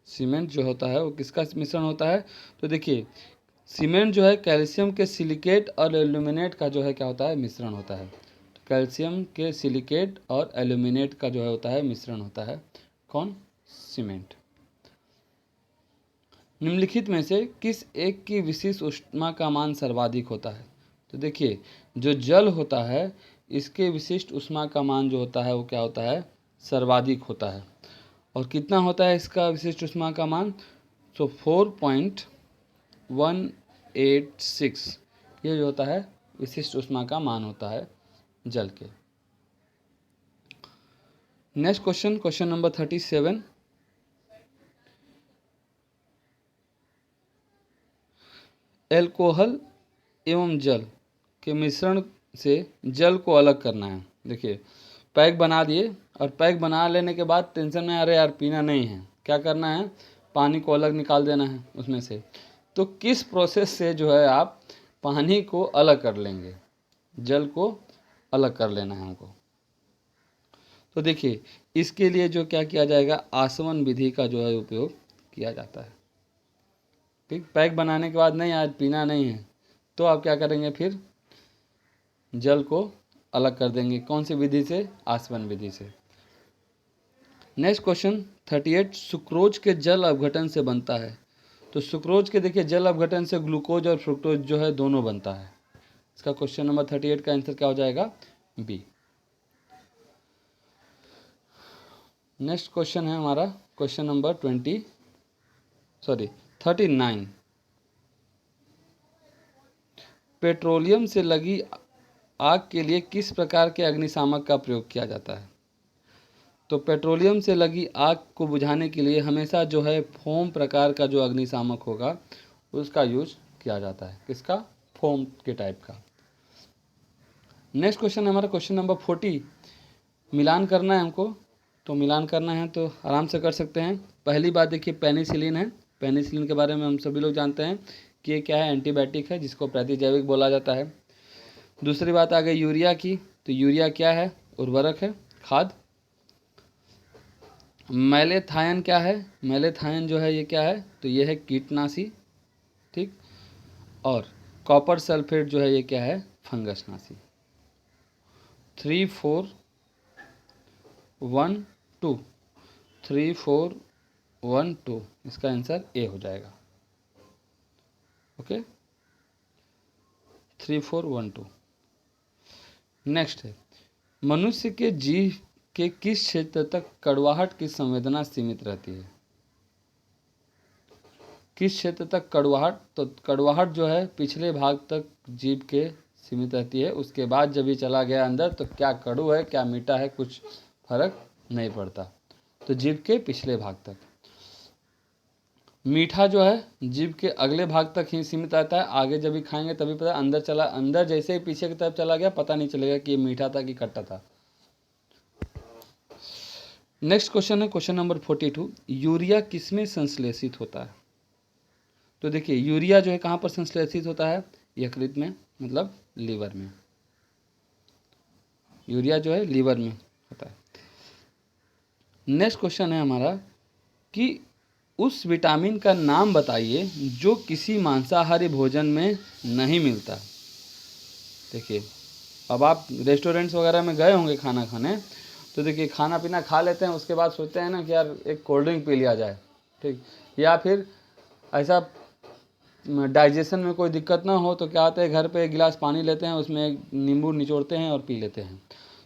S1: सीमेंट जो होता है वो किसका मिश्रण होता है, तो देखिए, सीमेंट जो है कैल्शियम के सिलिकेट और एल्यूमिनेट का जो है क्या होता है, मिश्रण होता है। तो कैल्शियम के सिलिकेट और एल्यूमिनेट का जो है होता है मिश्रण होता है, कौन, सीमेंट। निम्नलिखित में से किस एक की विशिष्ट ऊष्मा का मान सर्वाधिक होता है। तो देखिए, जो जल होता है इसके विशिष्ट ऊष्मा का मान जो होता है वो क्या होता है, सर्वाधिक होता है। और कितना होता है इसका विशिष्ट ऊष्मा का मान, तो 4.186, ये जो होता है विशिष्ट ऊष्मा का मान होता है जल के। Next question, question number 37। Alcohol एवं जल के मिश्रण से जल को अलग करना है। देखिए, पैक बना दिए और पैक बना लेने के बाद टेंशन में, अरे यार पीना नहीं है, क्या करना है, पानी को अलग निकाल देना है उसमें से। तो किस प्रोसेस से जो है आप पानी को अलग कर लेंगे, जल को अलग कर लेना है हमको। तो देखिए, इसके लिए जो क्या किया जाएगा, आसवन विधि का जो है उपयोग किया जाता है। ठीक, पैक बनाने के बाद नहीं, आज पीना नहीं है, तो आप क्या करेंगे, फिर जल को अलग कर देंगे। कौन सी विधि से, आसवन विधि से। नेक्स्ट क्वेश्चन 38, सुक्रोज के जल अपघटन से बनता है। तो सुक्रोज के देखिए जल अपघटन से ग्लूकोज और फ्रुक्टोज जो है दोनों बनता है। इसका क्वेश्चन नंबर 38 का आंसर क्या हो जाएगा, बी। नेक्स्ट क्वेश्चन है हमारा क्वेश्चन नंबर 39। पेट्रोलियम से लगी आग के लिए किस प्रकार के अग्निशामक का प्रयोग किया जाता है। तो पेट्रोलियम से लगी आग को बुझाने के लिए हमेशा जो है फोम प्रकार का जो अग्निशामक होगा उसका यूज किया जाता है। किसका, फोम के टाइप का। नेक्स्ट क्वेश्चन है हमारा क्वेश्चन नंबर 40। मिलान करना है हमको, तो मिलान करना है तो आराम से कर सकते हैं। पहली बात देखिए, पेनिसिलिन है। पेनिसिलिन के बारे में हम सभी लोग जानते हैं कि ये क्या है, एंटीबायोटिक है जिसको प्रतिजैविक बोला जाता है। दूसरी बात आ गई यूरिया की, तो यूरिया क्या है, उर्वरक है, खाद। मैलेथायन क्या है, मैलेथायन जो है ये क्या है, तो ये है कीटनाशी। ठीक, और कॉपर सल्फेट जो है ये क्या है, फंगसनाशी। 3 4 1 2, 3 4 1 2, इसका आंसर ए हो जाएगा। ओके, 3 4 1 2। नेक्स्ट है, मनुष्य के जीभ के किस क्षेत्र तक कड़वाहट की संवेदना सीमित रहती है। किस क्षेत्र तक कड़वाहट, तो कड़वाहट जो है पिछले भाग तक जीभ के सीमित रहती है। उसके बाद जब ये चला गया अंदर तो क्या कड़ू है क्या मीठा है कुछ फर्क नहीं पड़ता। तो जीभ के पिछले भाग तक। मीठा जो है जीभ के अगले भाग तक ही सीमित रहता है, आगे जब भी खाएंगे तभी पता, अंदर चला, अंदर जैसे ही पीछे की तरफ चला गया पता नहीं चलेगा कि ये मीठा था कि खट्टा था। नेक्स्ट क्वेश्चन है क्वेश्चन नंबर 42। यूरिया किसमें संश्लेषित होता है। तो देखिए, यूरिया जो है कहाँ पर संश्लेषित होता है, यकृत में, मतलब लीवर में। यूरिया जो है लीवर में होता है। नेक्स्ट क्वेश्चन है हमारा कि उस विटामिन का नाम बताइए जो किसी मांसाहारी भोजन में नहीं मिलता। देखिए, अब आप रेस्टोरेंट्स वगैरह में गए होंगे खाना खाने, तो देखिए खाना पीना खा लेते हैं, उसके बाद सोचते हैं ना कि यार एक कोल्ड ड्रिंक पी लिया जाए। ठीक, या फिर ऐसा डाइजेशन में कोई दिक्कत ना हो तो क्या होता है, घर पे एक गिलास पानी लेते हैं, उसमें एक नींबू निचोड़ते हैं और पी लेते हैं।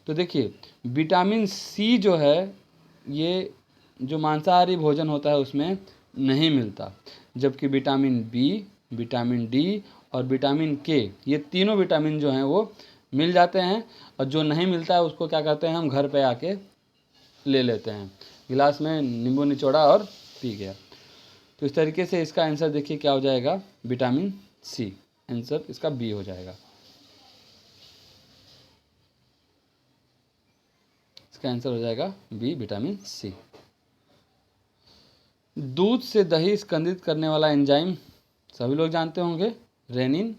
S1: तो देखिए, विटामिन सी जो है ये जो मांसाहारी भोजन होता है उसमें नहीं मिलता, जबकि विटामिन बी, विटामिन डी और विटामिन के, ये तीनों विटामिन जो हैं वो मिल जाते हैं। और जो नहीं मिलता है उसको क्या करते हैं, हम घर पे आके ले लेते हैं, गिलास में नींबू निचोड़ा और पी गया। तो इस तरीके से इसका आंसर देखिए क्या हो जाएगा, विटामिन सी। आंसर इसका बी हो जाएगा। इसका आंसर हो जाएगा बी, विटामिन सी। दूध से दही स्कंदित करने वाला एंजाइम सभी लोग जानते होंगे, रेनिन।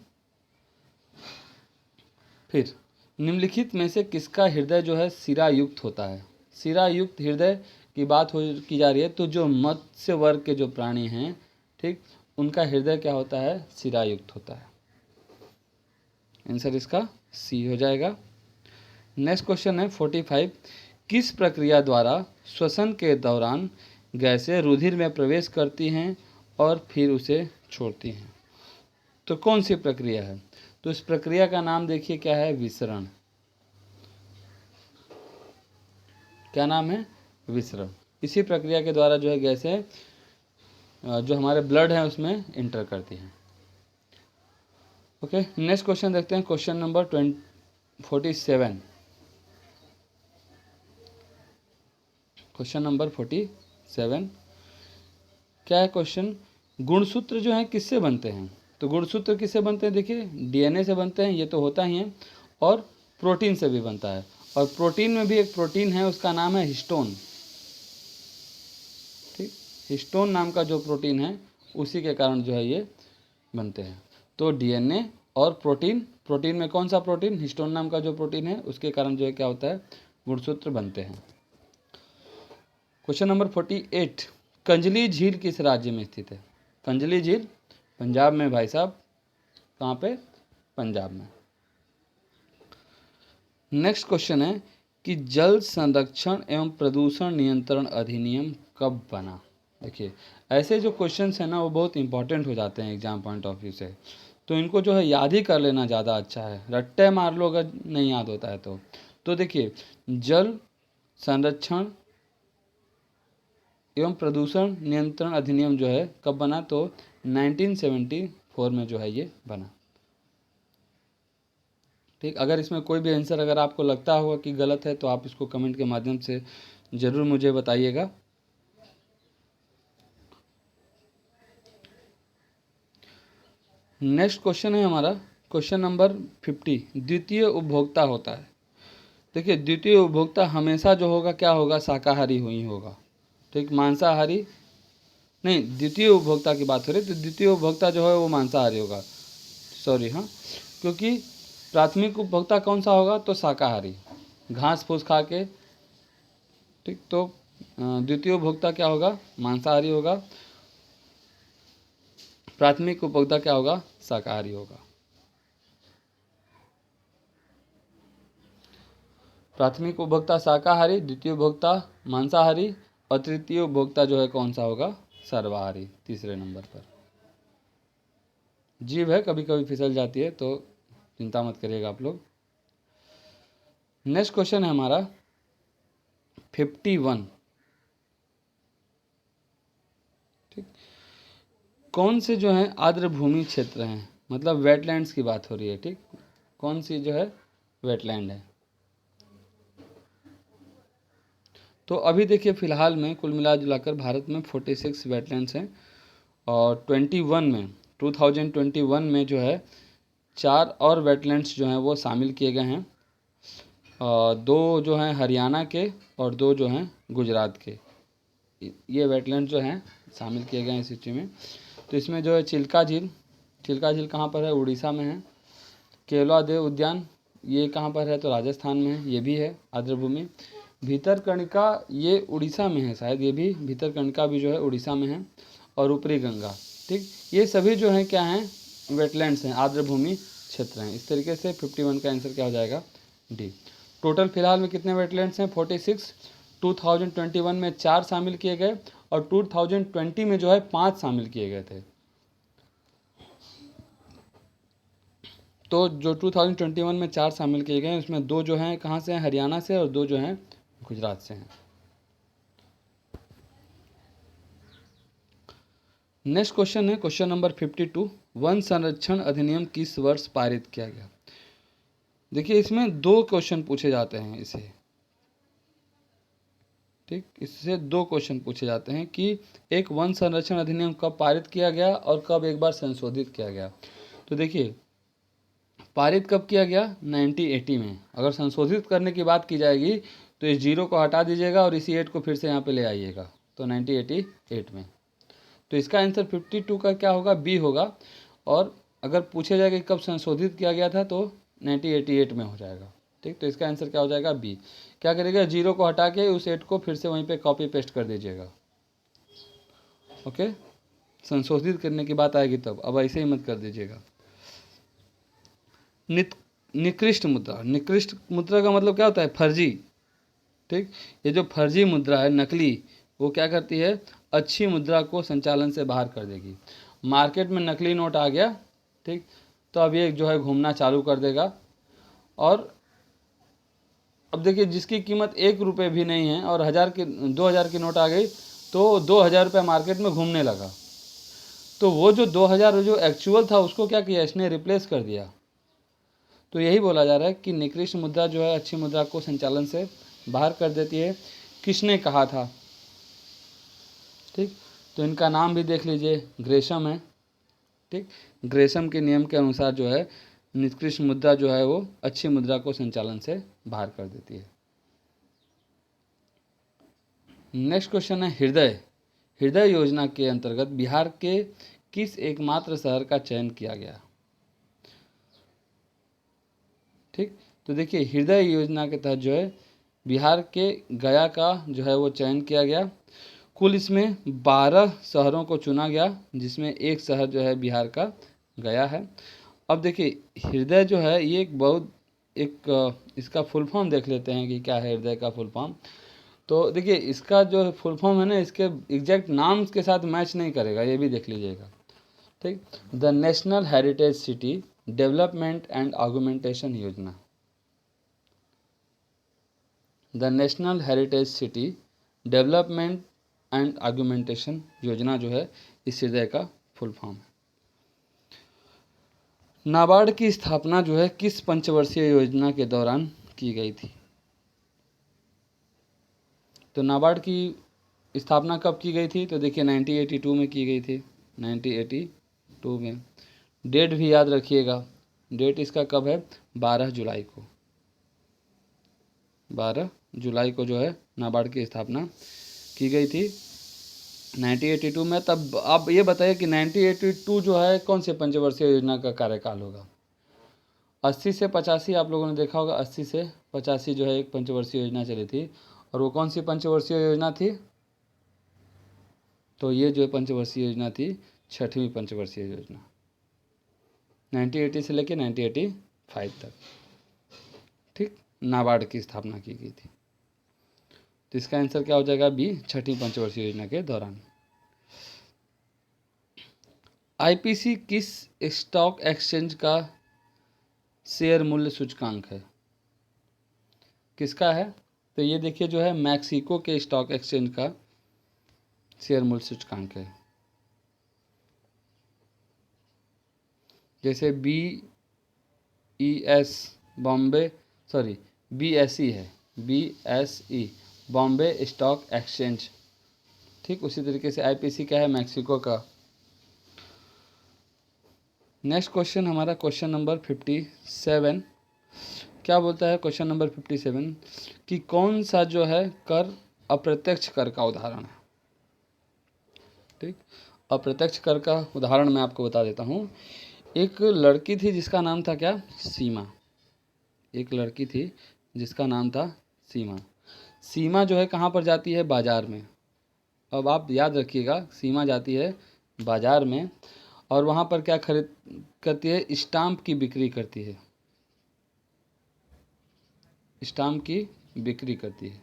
S1: फिर निम्नलिखित में से किसका हृदय जो है सिरा युक्त होता है। सिरा युक्त हृदय की बात की जा रही है, तो जो मत्स्य वर्ग के जो प्राणी हैं, ठीक, उनका हृदय क्या होता है, सिरा युक्त होता है। आंसर इसका सी हो जाएगा। नेक्स्ट क्वेश्चन है 45। किस प्रक्रिया द्वारा श्वसन के दौरान गैसें रुधिर में प्रवेश करती हैं और फिर उसे छोड़ती हैं। तो कौन सी प्रक्रिया है, तो इस प्रक्रिया का नाम देखिए क्या है, विसरण। क्या नाम है, विसरण। इसी प्रक्रिया के द्वारा जो है गैसें जो हमारे ब्लड है उसमें इंटर करती हैं। ओके, नेक्स्ट क्वेश्चन देखते हैं क्वेश्चन नंबर 47। क्वेश्चन नंबर 47 क्या है क्वेश्चन, गुणसूत्र जो हैं किससे बनते हैं? तो गुणसूत्र किससे बनते हैं? देखिए डीएनए से बनते हैं, ये तो होता ही है, और प्रोटीन से भी बनता है। और प्रोटीन में भी एक प्रोटीन है, उसका नाम है हिस्टोन। ठीक, हिस्टोन नाम का जो प्रोटीन है उसी के कारण जो है ये बनते हैं। तो डीएनए और प्रोटीन, प्रोटीन में कौन सा प्रोटीन? हिस्टोन नाम का जो प्रोटीन है, उसके कारण जो है क्या होता है, गुणसूत्र बनते हैं। क्वेश्चन नंबर 48 कंजली झील किस राज्य में स्थित है? कंजली झील पंजाब में भाई साहब। कहाँ पे? पंजाब में। नेक्स्ट क्वेश्चन है कि जल संरक्षण एवं प्रदूषण नियंत्रण अधिनियम कब बना? देखिए ऐसे जो क्वेश्चंस हैं ना वो बहुत इंपॉर्टेंट हो जाते हैं एग्जाम पॉइंट ऑफ व्यू से, तो इनको जो है याद ही कर लेना ज़्यादा अच्छा है, रट्टे मार लो अगर नहीं याद होता है तो देखिए जल संरक्षण एवं प्रदूषण नियंत्रण अधिनियम जो है कब बना? तो 1974 में जो है ये बना। ठीक, अगर इसमें कोई भी आंसर अगर आपको लगता होगा कि गलत है तो आप इसको कमेंट के माध्यम से ज़रूर मुझे बताइएगा। नेक्स्ट क्वेश्चन है हमारा क्वेश्चन नंबर 50 द्वितीय उपभोक्ता होता है। देखिए द्वितीय उपभोक्ता हमेशा जो होगा क्या होगा? शाकाहारी ही होगा। ठीक, मांसाहारी नहीं, द्वितीय उपभोक्ता की बात हो रही है तो द्वितीय उपभोक्ता जो है वो मांसाहारी होगा, सॉरी, हाँ, क्योंकि प्राथमिक उपभोक्ता कौन सा होगा? तो शाकाहारी, घास फूस खा के। ठीक, तो द्वितीय उपभोक्ता क्या होगा? मांसाहारी होगा। प्राथमिक उपभोक्ता क्या होगा? शाकाहारी होगा। प्राथमिक उपभोक्ता शाकाहारी, द्वितीय उपभोक्ता मांसाहारी, और तृतीय उपभोक्ता जो है कौन सा होगा? सर्वाहारी, तीसरे नंबर पर। जीभ है, कभी कभी फिसल जाती है तो चिंता मत करिएगा आप लोग। नेक्स्ट क्वेश्चन है हमारा 51। ठीक, कौन से जो है आर्द्र भूमि क्षेत्र हैं? मतलब वेटलैंड्स की बात हो रही है। ठीक, कौन सी जो है वेटलैंड है? तो अभी देखिए फ़िलहाल में कुल मिला जुलाकर भारत में 46 वेटलैंड्स हैं, और 2021 में जो है 4 और वेटलैंड्स जो हैं वो शामिल किए गए हैं, और 2 जो हैं हरियाणा के और 2 जो हैं गुजरात के। ये वेटलैंड जो हैं शामिल किए गए हैं इस सूची में। तो इसमें जो है चिल्का झील कहाँ पर है? उड़ीसा में है। केवलादेव उद्यान ये कहाँ पर है? तो राजस्थान में है, ये भी है आर्द्रभूमि। भीतरकनिका ये उड़ीसा में है शायद, ये भी भीतरकनिका भी जो है उड़ीसा में है, और ऊपरी गंगा। ठीक, ये सभी जो हैं क्या हैं? वेटलैंड्स हैं, आर्द्रभूमि क्षेत्र हैं। इस तरीके से 51 का आंसर क्या हो जाएगा? डी। टोटल फिलहाल में कितने वेटलैंड्स हैं? 46। 2021 में 4 शामिल किए गए, और 2020 में जो है 5 शामिल किए गए थे। तो जो 2021 में 4 शामिल किए गए उसमें 2 जो हैं कहाँ से हैं? हरियाणा से, और 2 जो हैं गुजरात से हैं। नेक्स्ट क्वेश्चन है क्वेश्चन नंबर 52 वन संरक्षण अधिनियम किस वर्ष पारित किया गया? देखिए इसमें 2 क्वेश्चन पूछे जाते हैं इसे। ठीक, इससे 2 क्वेश्चन पूछे जाते हैं कि एक वन संरक्षण अधिनियम कब पारित किया गया और कब एक बार संशोधित किया गया। तो देखिए पारित कब किया गया? 1980 में। अगर संशोधित करने की बात की जाएगी तो इस 0 को हटा दीजिएगा और इसी 8 को फिर से यहाँ पे ले आइएगा, तो 1988 में। तो इसका आंसर 52 का क्या होगा? बी होगा। और अगर पूछे जाएगा कि कब संशोधित किया गया था तो 1988 में हो जाएगा। ठीक, तो इसका आंसर क्या हो जाएगा? बी। क्या करेगा? 0 को हटा के उस 8 को फिर से वहीं पे कॉपी पेस्ट कर दीजिएगा। ओके, संशोधित करने की बात आएगी तब, अब ऐसे ही मत कर दीजिएगा। निकृष्ट मुद्रा, निकृष्ट मुद्रा का मतलब क्या होता है? फर्जी। ठीक, ये जो फर्जी मुद्रा है, नकली, वो क्या करती है? अच्छी मुद्रा को संचालन से बाहर कर देगी। मार्केट में नकली नोट आ गया, ठीक, तो अब ये जो है घूमना चालू कर देगा। और अब देखिए जिसकी कीमत 1 रुपये भी नहीं है और 2000 की नोट आ गई तो 2000 रुपये मार्केट में घूमने लगा, तो वो जो 2000 जो एक्चुअल था उसको क्या किया? इसने रिप्लेस कर दिया। तो यही बोला जा रहा है कि निकृष्ट मुद्रा जो है अच्छी मुद्रा को संचालन से बाहर कर देती है। किसने कहा था? ठीक, तो इनका नाम भी देख लीजिए, ग्रेशम है। ठीक, ग्रेशम के नियम के अनुसार जो है निष्क्रिय मुद्रा जो है वो अच्छी मुद्रा को संचालन से बाहर कर देती है। नेक्स्ट क्वेश्चन है हृदय। हृदय योजना के अंतर्गत बिहार के किस एकमात्र शहर का चयन किया गया? ठीक, तो देखिए हृदय योजना के तहत जो है बिहार के गया का जो है वो चयन किया गया। कुल इसमें 12 शहरों को चुना गया, जिसमें एक शहर जो है बिहार का गया है। अब देखिए हृदय जो है ये इसका फुल फॉर्म देख लेते हैं कि क्या है हृदय का फुल फॉर्म। तो देखिए इसका जो फुल फॉर्म है ना, इसके एग्जैक्ट नाम के साथ मैच नहीं करेगा, ये भी देख लीजिएगा। ठीक, the national heritage city development and augmentation yojana. The national heritage city development and augmentation yojana जो है इस हृदय का फुल फॉर्म है। नाबार्ड की स्थापना जो है किस पंचवर्षीय योजना के दौरान की गई थी? तो नाबार्ड की स्थापना कब की गई थी? तो देखिए 1982 में की गई थी, 1982 में। डेट भी याद रखिएगा, डेट इसका कब है? 12 जुलाई को। 12 जुलाई को जो है नाबार्ड की स्थापना की गई थी 1982 में। तब आप ये बताइए कि 1982 जो है कौन से पंचवर्षीय योजना का कार्यकाल होगा? 80 से 85 आप लोगों ने देखा होगा, 80 से 85 जो है एक पंचवर्षीय योजना चली थी। और वो कौन सी पंचवर्षीय योजना थी? तो ये जो पंचवर्षीय योजना थी 6वीं पंचवर्षीय योजना, 1980 से लेकर 1985 तक। ठीक, नाबार्ड की स्थापना की गई थी। तो इसका आंसर क्या हो जाएगा? बी, 6वीं पंचवर्षीय योजना के दौरान। आईपीसी किस स्टॉक एक्सचेंज का शेयर मूल्य सूचकांक है? किसका है? तो ये देखिए जो है मैक्सिको के स्टॉक एक्सचेंज का शेयर मूल्य सूचकांक है। जैसे BSE है, BSE बॉम्बे स्टॉक एक्सचेंज। ठीक, उसी तरीके से आईपीसी क्या है? मैक्सिको का। नेक्स्ट क्वेश्चन हमारा क्वेश्चन नंबर 57 क्या बोलता है? क्वेश्चन नंबर 57 कि कौन सा जो है कर अप्रत्यक्ष कर का उदाहरण है? ठीक, अप्रत्यक्ष कर का उदाहरण मैं आपको बता देता हूँ। एक लड़की थी जिसका नाम था क्या? सीमा। एक लड़की थी जिसका नाम था सीमा। सीमा जो है कहाँ पर जाती है? बाजार में। अब आप याद रखिएगा, सीमा जाती है बाजार में और वहाँ पर क्या खरीद करती है? स्टाम्प की बिक्री करती है। स्टाम्प की बिक्री करती है।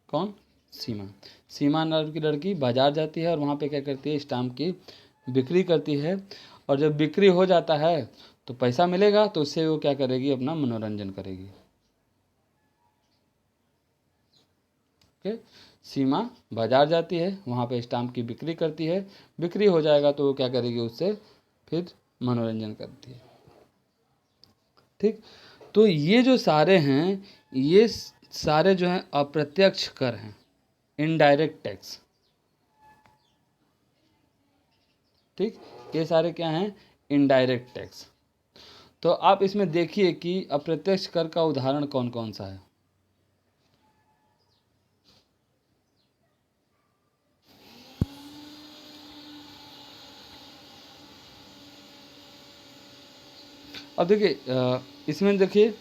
S1: कौन? सीमा। सीमा नाम की लड़की बाजार जाती है और वहाँ पे क्या करती है? स्टाम्प की बिक्री करती है। और जब बिक्री हो जाता है तो पैसा मिलेगा, तो उससे वो क्या करेगी? अपना मनोरंजन करेगी। ओके, सीमा बाजार जाती है, वहाँ पे स्टाम्प की बिक्री करती है, बिक्री हो जाएगा तो वो क्या करेगी? उससे फिर मनोरंजन करती है। ठीक, तो ये जो सारे हैं, ये सारे जो हैं अप्रत्यक्ष कर हैं, इनडायरेक्ट टैक्स। ठीक, ये सारे क्या हैं? Indirect tax. तो आप इसमें देखिए कि अप्रत्यक्ष कर का उदाहरण कौन कौन सा है। अब देखिए इसमें देखिए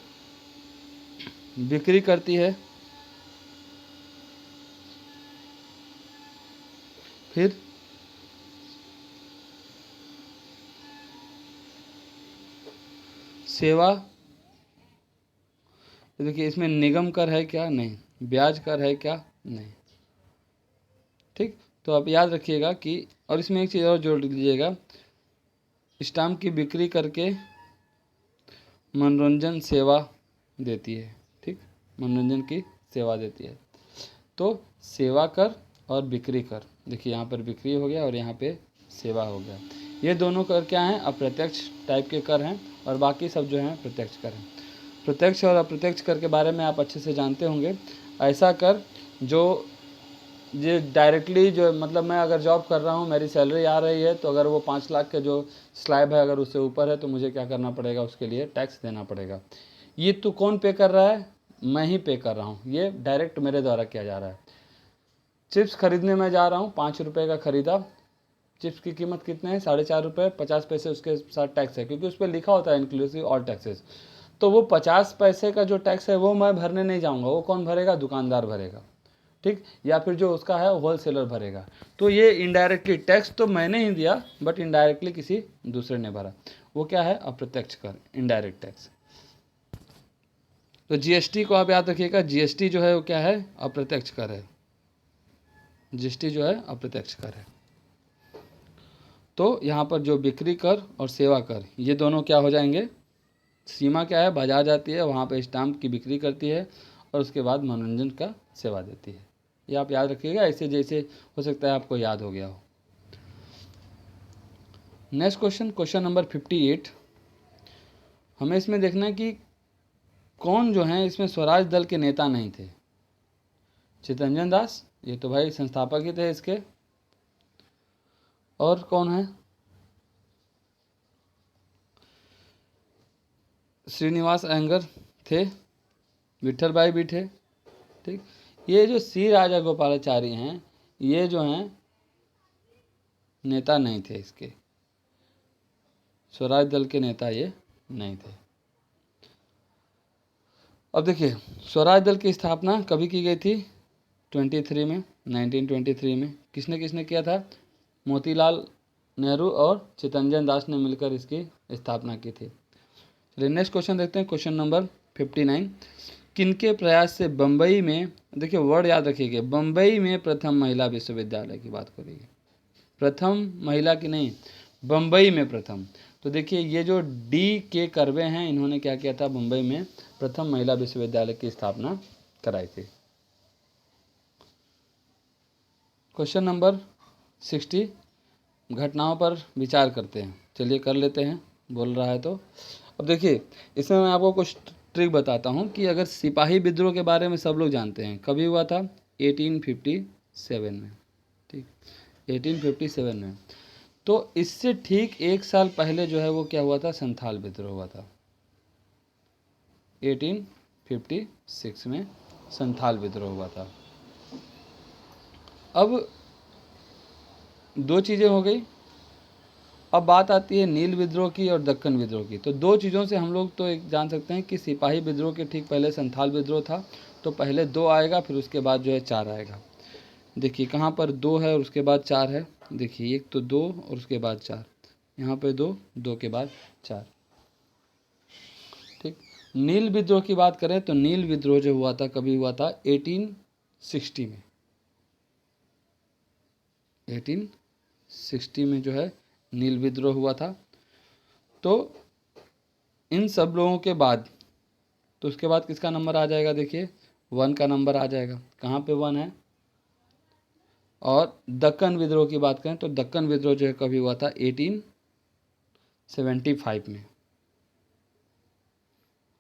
S1: बिक्री करती है, फिर सेवा। तो देखिए इसमें निगम कर है क्या? नहीं। ब्याज कर है क्या? नहीं। ठीक, तो आप याद रखिएगा कि, और इसमें एक चीज़ और जोड़ लीजिएगा, स्टाम्प की बिक्री करके मनोरंजन सेवा देती है। ठीक, मनोरंजन की सेवा देती है। तो सेवा कर और बिक्री कर, देखिए यहाँ पर बिक्री हो गया और यहाँ पे सेवा हो गया। ये दोनों कर क्या हैं? अप्रत्यक्ष टाइप के कर हैं और बाकी सब जो हैं प्रत्यक्ष कर हैं। प्रत्यक्ष और अप्रत्यक्ष कर के बारे में आप अच्छे से जानते होंगे। ऐसा कर जो ये डायरेक्टली जो मतलब मैं अगर जॉब कर रहा हूँ, मेरी सैलरी आ रही है, तो अगर वो 5 लाख के जो स्लैब है अगर उससे ऊपर है तो मुझे क्या करना पड़ेगा, उसके लिए टैक्स देना पड़ेगा। ये तो कौन पे कर रहा है, मैं ही पे कर रहा हूँ, ये डायरेक्ट मेरे द्वारा किया जा रहा है। चिप्स खरीदने में जा रहा हूँ, 5 रुपये का खरीदा, चिप्स की कीमत कितने हैं, 4.5 रुपये, 50 पैसे उसके साथ टैक्स है, क्योंकि उस पर लिखा होता है इंक्लूसिव ऑल टैक्सेस। तो वो 50 पैसे का जो टैक्स है वो मैं भरने नहीं जाऊँगा, वो कौन भरेगा, दुकानदार भरेगा, ठीक, या फिर जो उसका है होल सेलर भरेगा। तो ये इनडायरेक्टली टैक्स तो मैंने ही दिया, बट इनडायरेक्टली किसी दूसरे ने भरा, वो क्या है, अप्रत्यक्ष कर, इनडायरेक्ट टैक्स। तो जीएसटी को आप याद रखिएगा, जीएसटी जो है वो क्या है, अप्रत्यक्ष कर है, जीएसटी जो है अप्रत्यक्ष कर है। तो यहाँ पर जो बिक्री कर और सेवा कर, ये दोनों क्या हो जाएंगे, सीमा क्या है, बाजार जाती है, वहाँ पे स्टाम्प की बिक्री करती है और उसके बाद मनोरंजन का सेवा देती है। ये आप याद रखिएगा, ऐसे जैसे हो सकता है आपको याद हो गया हो। Next question, question number 58। हमें इसमें देखना है कि कौन जो है इसमें स्वराज दल के नेता नहीं थे। चितरंजन दास, ये तो भाई संस्थापक ही थे इसके। और कौन है, श्रीनिवास अयंगर थे, विठल भाई भी थे, ठीक। ये जो सी राजा गोपालाचारी हैं, ये जो हैं नेता नहीं थे इसके, स्वराज दल के नेता ये नहीं थे। अब देखिए, स्वराज दल की स्थापना कभी की गई थी, 23 में, 1923 में। किसने किसने किया था, मोतीलाल नेहरू और चितरंजन दास ने मिलकर इसकी स्थापना की थी। चलिए नेक्स्ट क्वेश्चन देखते हैं, क्वेश्चन नंबर 59। किनके प्रयास से बम्बई में, देखिए वर्ड याद रखिएगा, बम्बई में प्रथम महिला विश्वविद्यालय की बात करेंगे, प्रथम महिला की नहीं, बम्बई में प्रथम। तो देखिए ये जो डी के कर्वे हैं, इन्होंने क्या किया था, बम्बई में प्रथम महिला विश्वविद्यालय की स्थापना कराई थी। क्वेश्चन नंबर 60, घटनाओं पर विचार करते हैं। चलिए कर लेते हैं, बोल रहा है तो। अब देखिए इसमें मैं आपको कुछ ट्रिक बताता हूँ कि अगर सिपाही विद्रोह के बारे में सब लोग जानते हैं, कभी हुआ था, 1857 में, ठीक, 1857 में। तो इससे ठीक 1 साल पहले जो है वो क्या हुआ था, संथाल विद्रोह हुआ था, 1856 में संथाल विद्रोह हुआ था। अब दो चीज़ें हो गई, अब बात आती है नील विद्रोह की और दक्कन विद्रोह की। तो दो चीज़ों से हम लोग तो एक जान सकते हैं कि सिपाही विद्रोह के ठीक पहले संथाल विद्रोह था, तो पहले 2 आएगा, फिर उसके बाद जो है 4 आएगा। देखिए कहाँ पर 2 है और उसके बाद 4 है, देखिए एक तो 2 और उसके बाद 4, यहाँ पे 2, 2 के बाद 4, ठीक। नील विद्रोह की बात करें तो नील विद्रोह जो हुआ था, कभी हुआ था, 1860 में, 1860 में जो है नील विद्रोह हुआ था। तो इन सब लोगों के बाद, तो उसके बाद किसका नंबर आ जाएगा, देखिए 1 का नंबर आ जाएगा, कहाँ पे 1 है। और दक्कन विद्रोह की बात करें तो दक्कन विद्रोह जो है कभी हुआ था, 1875 में।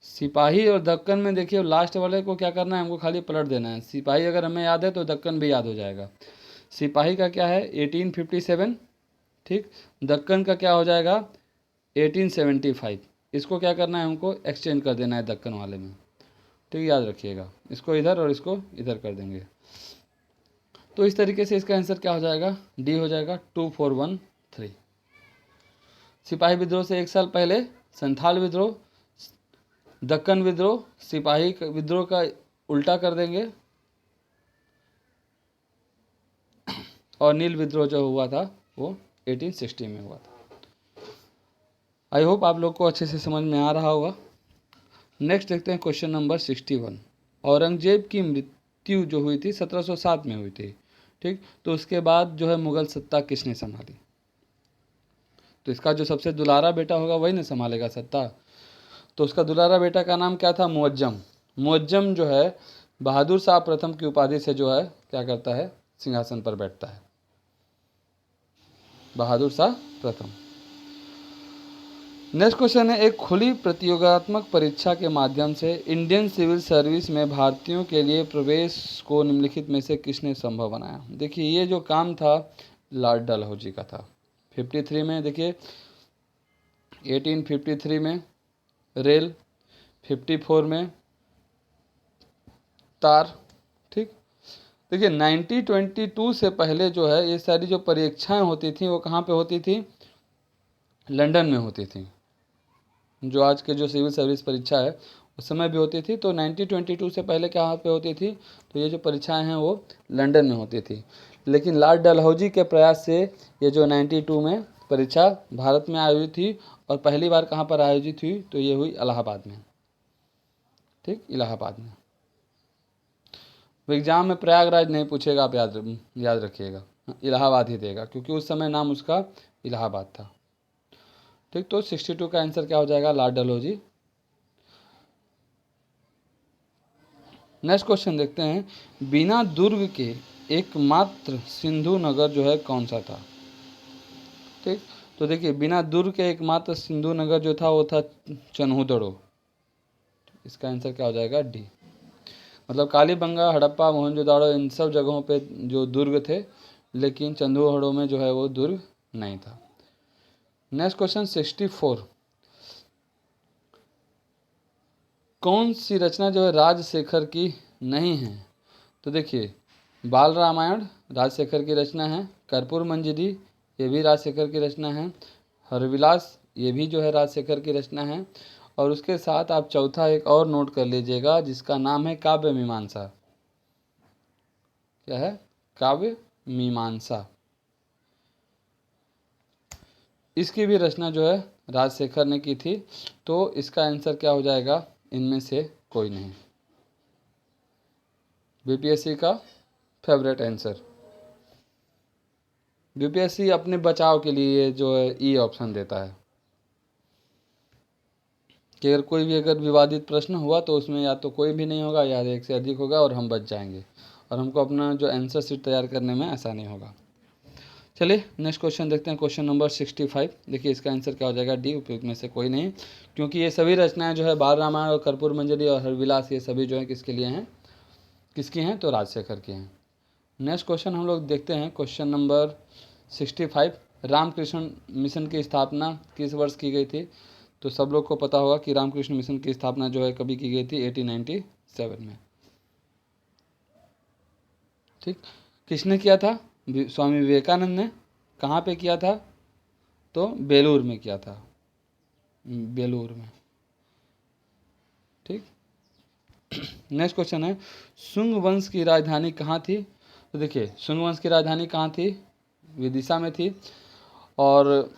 S1: सिपाही और दक्कन में देखिए लास्ट वाले को क्या करना है, हमको खाली पलट देना है। सिपाही अगर हमें याद है तो दक्कन भी याद हो जाएगा। सिपाही का क्या है, 1857, ठीक। दक्कन का क्या हो जाएगा, 1875। इसको क्या करना है, हमको एक्सचेंज कर देना है दक्कन वाले में, ठीक, याद रखिएगा। इसको इधर और इसको इधर कर देंगे। तो इस तरीके से इसका आंसर क्या हो जाएगा, डी हो जाएगा, 2413। सिपाही विद्रोह से 1 साल पहले संथाल विद्रोह, दक्कन विद्रोह, सिपाही विद्रोह का उल्टा कर देंगे, और नील विद्रोह जो हुआ था वो 1860 में हुआ था। आई होप आप लोग को अच्छे से समझ में आ रहा होगा। नेक्स्ट देखते हैं क्वेश्चन नंबर 61। औरंगजेब की मृत्यु जो हुई थी 1707 में हुई थी, ठीक। तो उसके बाद जो है मुगल सत्ता किसने संभाली, तो इसका जो सबसे दुलारा बेटा होगा वही ना संभालेगा सत्ता। तो उसका दुलारा बेटा का नाम क्या था, मुअज्जम। मुअज्जम जो है बहादुर शाह प्रथम की उपाधि से जो है क्या करता है, सिंहासन पर बैठता है, बहादुर शाह प्रथम। नेक्स्ट क्वेश्चन है, एक खुली प्रतियोगात्मक परीक्षा के माध्यम से इंडियन सिविल सर्विस में भारतीयों के लिए प्रवेश को निम्नलिखित में से किसने संभव बनाया। देखिए ये जो काम था लॉर्ड डलहौजी का था। 53 में देखिए 1853 में रेल, 54 में तार। ठीक, देखिए 1922 से पहले जो है ये सारी जो परीक्षाएं होती थी वो कहाँ पे होती थी, लंदन में होती थी। जो आज के जो सिविल सर्विस परीक्षा है उस समय भी होती थी, तो 1922 से पहले कहाँ पे होती थी, तो ये जो परीक्षाएं हैं वो लंदन में होती थी। लेकिन लॉर्ड डलहौजी के प्रयास से ये जो 92 में परीक्षा भारत में आयोजित थी, और पहली बार कहाँ पर आयोजित हुई, तो ये हुई इलाहाबाद में। ठीक, इलाहाबाद में। एग्जाम में प्रयागराज नहीं पूछेगा, आप याद रखिएगा, इलाहाबाद ही देगा, क्योंकि उस समय नाम उसका इलाहाबाद था। ठीक, तो 62 का आंसर क्या हो जाएगा, लॉर्ड डलहौजी। नेक्स्ट क्वेश्चन देखते हैं, बिना दुर्ग के एकमात्र सिंधु नगर जो है कौन सा था। ठीक, तो देखिए बिना दुर्ग के एकमात्र सिंधु नगर जो था वो था चन्हुदड़ो। इसका आंसर क्या हो जाएगा, डी। मतलब कालीबंगा, हड़प्पा, मोहनजोदाड़ो इन सब जगहों पे जो दुर्ग थे, लेकिन चंदूहड़ो में जो है वो दुर्ग नहीं था। नेक्स्ट क्वेश्चन 64, कौन सी रचना जो है राजशेखर की नहीं है। तो देखिए बाल रामायण राजशेखर की रचना है, कर्पूर मंजरी ये भी राजशेखर की रचना है, हरविलास ये भी जो है राजशेखर की रचना है, और उसके साथ आप चौथा एक और नोट कर लीजिएगा जिसका नाम है काव्य मीमांसा। क्या है, काव्य मीमांसा। इसकी भी रचना जो है राजशेखर ने की थी, तो इसका आंसर क्या हो जाएगा, इनमें से कोई नहीं। बीपीएससी का फेवरेट आंसर। बीपीएससी अपने बचाव के लिए जो है ई ऑप्शन देता है कि अगर कोई भी अगर विवादित प्रश्न हुआ तो उसमें या तो कोई भी नहीं होगा या एक से अधिक होगा और हम बच जाएंगे, और हमको अपना जो आंसर शीट तैयार करने में आसानी होगा। चलिए नेक्स्ट क्वेश्चन देखते हैं, क्वेश्चन नंबर 65। देखिए इसका आंसर क्या हो जाएगा, डी, उपयुक्त में से कोई नहीं, क्योंकि ये सभी रचनाएं जो है बाल रामायण और कर्पूर मंजरी और हरविलास ये सभी जो है किसके लिए हैं, किसकी हैं, तो राजशेखर की हैं। नेक्स्ट क्वेश्चन हम लोग देखते हैं, क्वेश्चन नंबर 65, रामकृष्ण मिशन की स्थापना किस वर्ष की गई थी। तो सब लोग को पता होगा कि रामकृष्ण मिशन की स्थापना जो है कभी की गई थी, 1897 में। ठीक, किसने किया था, स्वामी विवेकानंद ने। कहाँ पे किया था, तो बेलूर में किया था, बेलूर में। ठीक, नेक्स्ट क्वेश्चन है, शुंग वंश की राजधानी कहाँ थी। तो देखिए शुंग वंश की राजधानी कहाँ थी, विदिशा में थी, और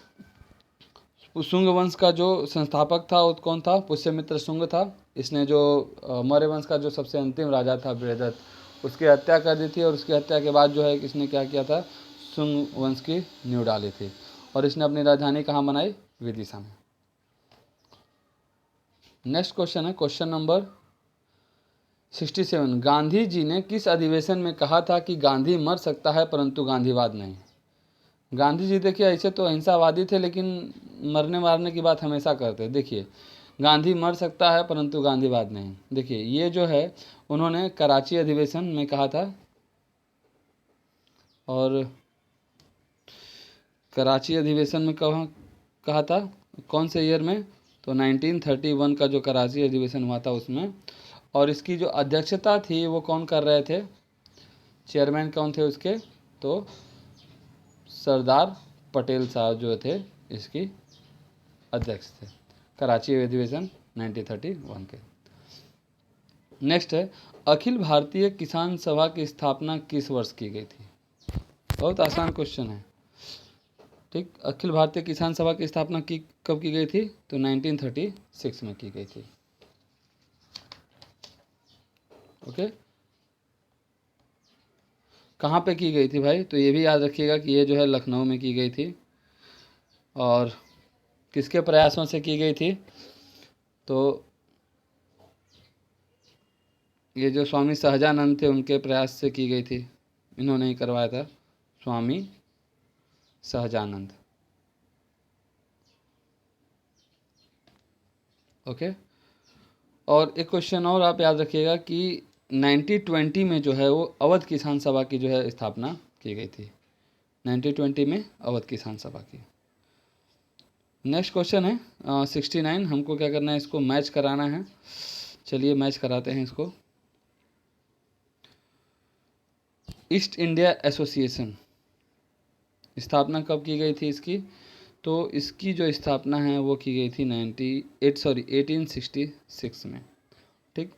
S1: शुंग वंश का जो संस्थापक था वो कौन था, पुष्यमित्र शुंग था। इसने जो मौर्य वंश का जो सबसे अंतिम राजा था बृहदत्त, उसकी हत्या कर दी थी, और उसकी हत्या के बाद जो है इसने क्या किया था, शुंग वंश की नींव डाली थी, और इसने अपनी राजधानी कहाँ बनाई, विदिशा में। नेक्स्ट क्वेश्चन है क्वेश्चन नंबर 67, गांधी जी ने किस अधिवेशन में कहा था कि गांधी मर सकता है परंतु गांधीवाद नहीं। गांधी जी देखिए ऐसे तो अहिंसावादी थे, लेकिन मरने मारने की बात हमेशा करते। देखिए गांधी मर सकता है परंतु गांधीवाद नहीं। देखिए ये जो है उन्होंने कराची अधिवेशन में कहा था, और कराची अधिवेशन में कहा था, कौन से ईयर में, तो 1931 का जो कराची अधिवेशन हुआ था उसमें। और इसकी जो अध्यक्षता थी वो कौन कर रहे थे, चेयरमैन कौन थे उसके, तो सरदार पटेल साहब जो थे इसकी अध्यक्ष थे, कराची अधिवेशन 1931 के। नेक्स्ट है, अखिल भारतीय किसान सभा की स्थापना किस वर्ष की गई थी। बहुत आसान क्वेश्चन है। ठीक, अखिल भारतीय किसान सभा की स्थापना कब की गई थी, तो 1936 में की गई थी। ओके, कहाँ पे की गई थी भाई, तो ये भी याद रखिएगा कि ये जो है लखनऊ में की गई थी, और किसके प्रयासों से की गई थी, तो ये जो स्वामी सहजानंद थे उनके प्रयास से की गई थी, इन्होंने ही करवाया था, स्वामी सहजानंद। ओके। और एक क्वेश्चन और आप याद रखिएगा कि 1920 में जो है वो अवध किसान सभा की जो है स्थापना की गई थी। 1920 में अवध किसान सभा की। नेक्स्ट क्वेश्चन है 69। हमको क्या करना है, इसको मैच कराना है। चलिए मैच कराते हैं इसको। ईस्ट इंडिया एसोसिएशन स्थापना कब की गई थी इसकी? तो इसकी जो स्थापना है वो की गई थी 1866 में। ठीक।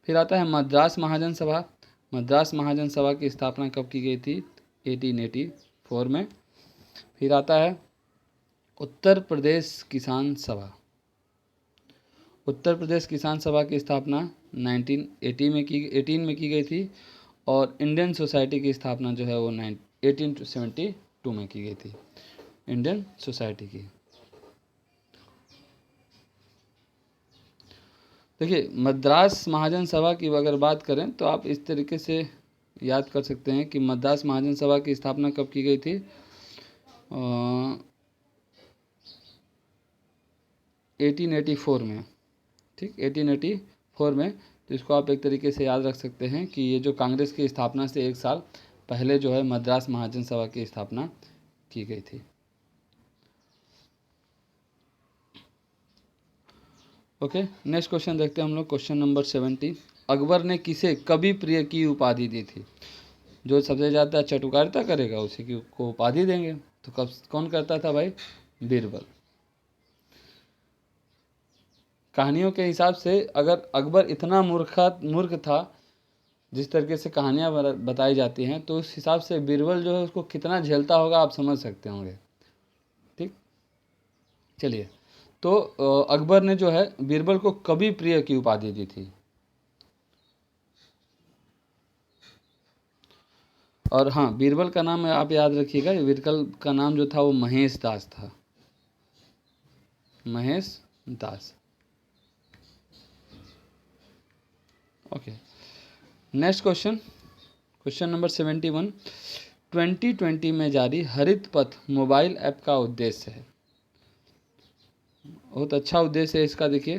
S1: फिर आता है मद्रास महाजन सभा। मद्रास महाजन सभा की स्थापना कब की गई थी? 1884 में। फिर आता है उत्तर प्रदेश किसान सभा। उत्तर प्रदेश किसान सभा की स्थापना 18 में की गई थी। और इंडियन सोसाइटी की स्थापना जो है वो 1872 में की गई थी, इंडियन सोसाइटी की। देखिए मद्रास महाजन सभा की अगर बात करें तो आप इस तरीके से याद कर सकते हैं कि मद्रास महाजन सभा की स्थापना कब की गई थी? 1884 में। ठीक, 1884 में। तो इसको आप एक तरीके से याद रख सकते हैं कि ये जो कांग्रेस की स्थापना से एक साल पहले जो है मद्रास महाजन सभा की स्थापना की गई थी। ओके, नेक्स्ट क्वेश्चन देखते हैं हम लोग। Question number 70। अकबर ने किसे कवि प्रिय की उपाधि दी थी? जो सबसे ज़्यादा चटुकारिता करेगा उसी की को उपाधि देंगे। तो कब कौन करता था भाई? बीरबल। कहानियों के हिसाब से अगर अकबर इतना मूर्ख था, जिस तरीके से कहानियाँ बताई जाती हैं, तो उस हिसाब से बीरबल जो है उसको कितना झेलता होगा आप समझ सकते होंगे। ठीक, चलिए। तो अकबर ने जो है बीरबल को कवि प्रिय की उपाधि दी थी। और हाँ, बीरबल का नाम आप याद रखिएगा, बीरबल का नाम जो था वो महेश दास था। Mahesh Das. Okay, next question. Question number 71। 2020 में जारी हरित पथ मोबाइल ऐप का उद्देश्य है। बहुत अच्छा उद्देश्य है इसका। देखिए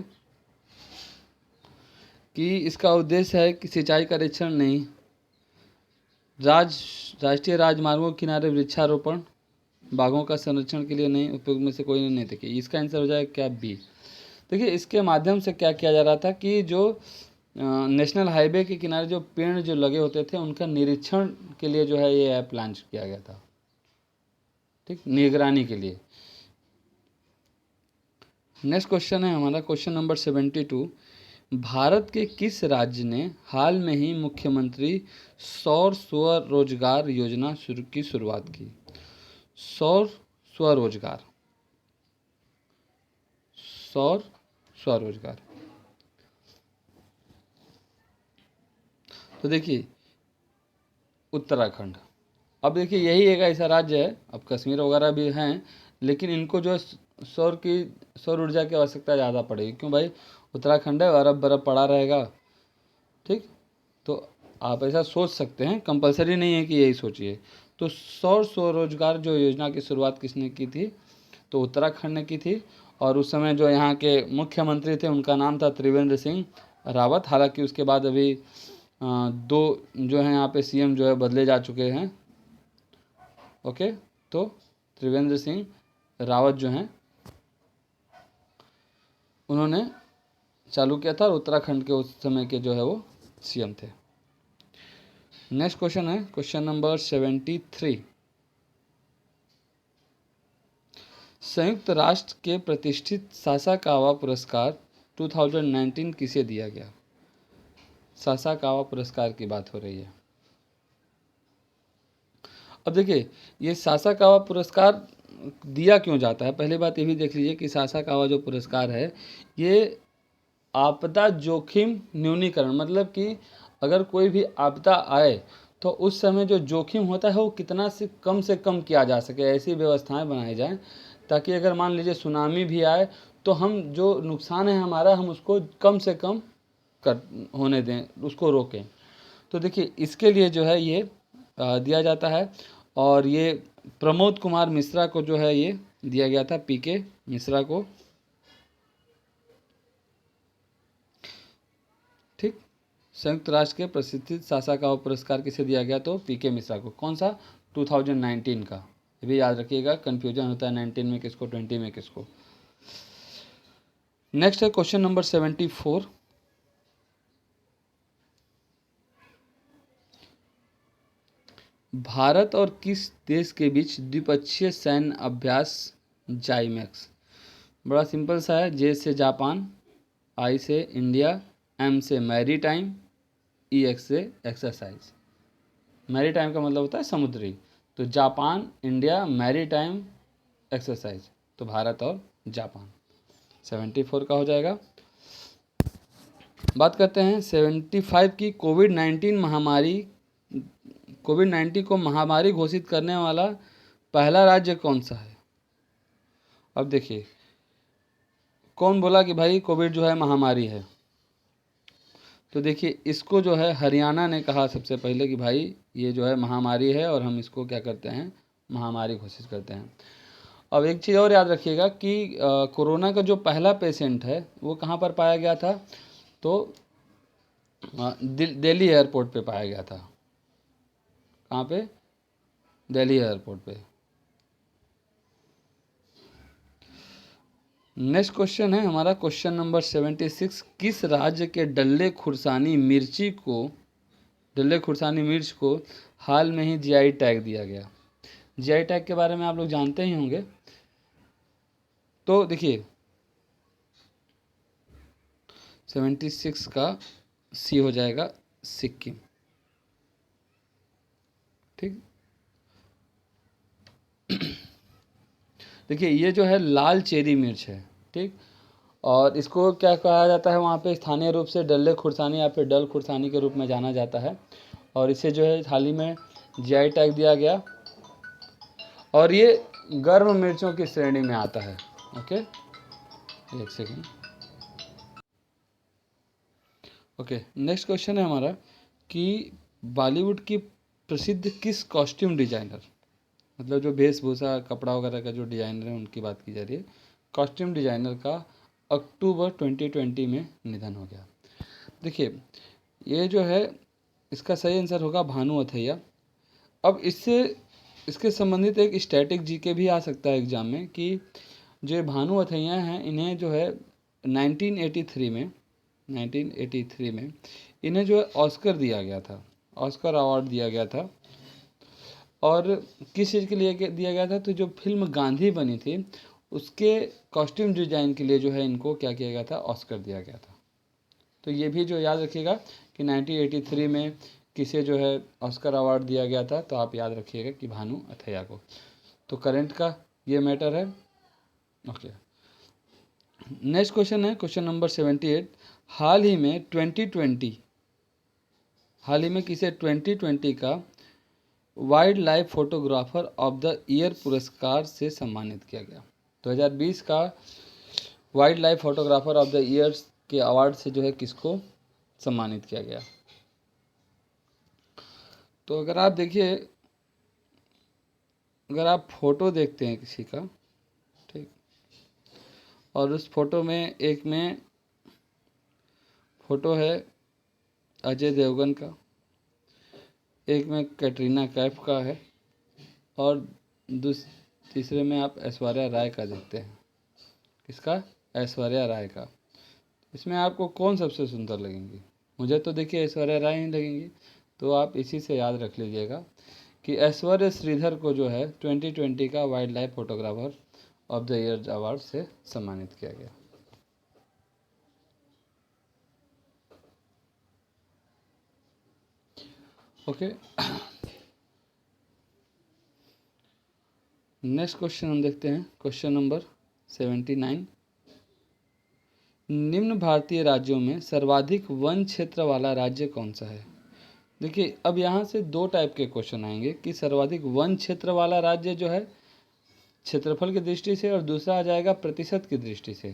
S1: कि इसका उद्देश्य है कि सिंचाई का निरीक्षण नहीं, राष्ट्रीय राजमार्गों के किनारे वृक्षारोपण, बाघों का संरक्षण के लिए नहीं, उपयोग में से कोई नहीं। देखिए इसका आंसर हो जाएगा क्या? बी। देखिए इसके माध्यम से क्या किया जा रहा था कि जो नेशनल हाईवे के किनारे जो पेड़ जो लगे होते थे उनका निरीक्षण के लिए जो है ये ऐप लॉन्च किया गया था। ठीक, निगरानी के लिए। नेक्स्ट क्वेश्चन है हमारा क्वेश्चन नंबर 72। भारत के किस राज्य ने हाल में ही मुख्यमंत्री सौर स्वरोजगार योजना की शुरुआत की? सौर स्वरोजगार, सौर स्वरोजगार। तो देखिए उत्तराखंड। अब देखिए यही एक ऐसा राज्य है, अब कश्मीर वगैरह भी हैं, लेकिन इनको जो सौर ऊर्जा की आवश्यकता ज़्यादा पड़ेगी। क्यों भाई? उत्तराखंड है, अरब बर्फ पड़ा रहेगा। ठीक, तो आप ऐसा सोच सकते हैं, कंपलसरी नहीं है कि यही सोचिए। तो सौर स्वरोजगार जो योजना की शुरुआत किसने की थी? तो उत्तराखंड ने की थी। और उस समय जो यहाँ के मुख्यमंत्री थे उनका नाम था त्रिवेंद्र सिंह रावत। हालांकि उसके बाद अभी दो जो हैं यहाँ पे सीएम जो है बदले जा चुके हैं। ओके, तो त्रिवेंद्र सिंह रावत जो हैं उन्होंने चालू किया था, और उत्तराखंड के उस समय के जो है वो सीएम थे। नेक्स्ट क्वेश्चन है क्वेश्चन नंबर 73। संयुक्त राष्ट्र के प्रतिष्ठित सासाकावा पुरस्कार 2019 किसे दिया गया? सासाकावा पुरस्कार की बात हो रही है। अब देखिए ये सासाकावा पुरस्कार दिया क्यों जाता है? पहली बात ये भी देख लीजिए कि सासाकावा जो पुरस्कार है ये आपदा जोखिम न्यूनीकरण, मतलब कि अगर कोई भी आपदा आए तो उस समय जो जोखिम होता है वो कितना से कम किया जा सके, ऐसी व्यवस्थाएं बनाई जाएं ताकि अगर मान लीजिए सुनामी भी आए तो हम जो नुकसान है हमारा हम उसको कम से कम कर होने दें, उसको रोकें। तो देखिए इसके लिए जो है ये दिया जाता है। और ये प्रमोद कुमार मिश्रा को जो है ये दिया गया था, पीके मिश्रा को। संयुक्त राष्ट्र के प्रसिद्ध सासाकावा पुरस्कार किसे दिया गया? तो पीके मिश्रा को। कौन सा? 2019 का। ये भी याद रखिएगा, कंफ्यूजन होता है 19 में किसको, 20 में किसको। नेक्स्ट है क्वेश्चन नंबर 74। भारत और किस देश के बीच द्विपक्षीय सैन्य अभ्यास जाइमेक्स? बड़ा सिंपल सा है। जे से जापान, आई से इंडिया, एम से मैरीटाइम, ई एक्स से एक्सरसाइज। मैरीटाइम का मतलब होता है समुद्री, तो जापान, इंडिया, मैरीटाइम, एक्सरसाइज, तो भारत और जापान। 74 का हो जाएगा। बात करते हैं 75 की। कोविड-19 को महामारी घोषित करने वाला पहला राज्य कौन सा है? अब देखिए, कौन बोला कि भाई कोविड जो है महामारी है? तो देखिए, इसको जो है हरियाणा ने कहा सबसे पहले कि भाई ये जो है महामारी है और हम इसको क्या करते हैं, महामारी घोषित करते हैं। अब एक चीज़ और याद रखिएगा कि कोरोना का जो पहला पेशेंट है वो कहाँ पर पाया गया था? तो दिल्ली एयरपोर्ट पे पाया गया था। कहाँ पे? दिल्ली एयरपोर्ट पे। नेक्स्ट क्वेश्चन है हमारा क्वेश्चन नंबर 76। किस राज्य के डल्ले खुर्सानी मिर्च को हाल में ही जीआई टैग दिया गया? जीआई टैग के बारे में आप लोग जानते ही होंगे। तो देखिए 76 का सी हो जाएगा सिक्किम। ठीक, देखिए ये जो है लाल चेरी मिर्च है। ठीक, और इसको क्या कहा जाता है वहाँ पे? स्थानीय रूप से डल्ले खुर्सानी या फिर डल खुर्सानी के रूप में जाना जाता है। और इसे जो है हाल ही में जीआई टैग दिया गया और ये गर्म मिर्चों की श्रेणी में आता है। ओके, एक सेकेंड। ओके, नेक्स्ट क्वेश्चन है हमारा कि बॉलीवुड की प्रसिद्ध किस कॉस्ट्यूम डिजाइनर, मतलब जो वेशभूषा कपड़ा वगैरह का जो डिजाइनर है उनकी बात की जा रही है, कॉस्ट्यूम डिजाइनर का अक्टूबर 2020 में निधन हो गया? देखिए ये जो है इसका सही आंसर होगा भानु अथैया। अब इसके संबंधित एक स्टैटिक जीके भी आ सकता है एग्जाम में कि जो भानु अथैया हैं इन्हें जो है 1983 में इन्हें जो है ऑस्कर दिया गया था, ऑस्कर अवार्ड दिया गया था। और किस चीज़ के लिए दिया गया था? तो जो फिल्म गांधी बनी थी उसके कॉस्ट्यूम डिजाइन के लिए जो है इनको क्या किया गया था? ऑस्कर दिया गया था। तो ये भी जो याद रखिएगा कि 1983 में किसे जो है ऑस्कर अवार्ड दिया गया था, तो आप याद रखिएगा कि भानु अथैया को। तो करंट का ये मैटर है। ओके, नेक्स्ट क्वेश्चन है क्वेश्चन नंबर 78। हाल ही में किसे 2020 का wild life photographer of the year पुरस्कार से सम्मानित किया गया? 2020 का wild life photographer of the year के अवार्ड से जो है किसको सम्मानित किया गया? तो अगर आप देखिए, अगर आप फोटो देखते हैं किसी का, ठीक, और उस फोटो में एक में फोटो है अजय देवगन का, एक में कैटरीना कैफ का है और तीसरे में आप ऐश्वर्या राय का देखते हैं। किसका? ऐश्वर्या राय का। इसमें आपको कौन सबसे सुंदर लगेंगी? मुझे तो देखिए ऐश्वर्या राय ही लगेंगी। तो आप इसी से याद रख लीजिएगा कि ऐश्वर्या श्रीधर को जो है 2020 का wild life photographer of the year award से सम्मानित किया गया। ओके, नेक्स्ट क्वेश्चन हम देखते हैं क्वेश्चन नंबर 79। निम्न भारतीय राज्यों में सर्वाधिक वन क्षेत्र वाला राज्य कौन सा है? देखिए अब यहाँ से दो टाइप के क्वेश्चन आएंगे कि सर्वाधिक वन क्षेत्र वाला राज्य जो है क्षेत्रफल की दृष्टि से और दूसरा आ जाएगा प्रतिशत की दृष्टि से।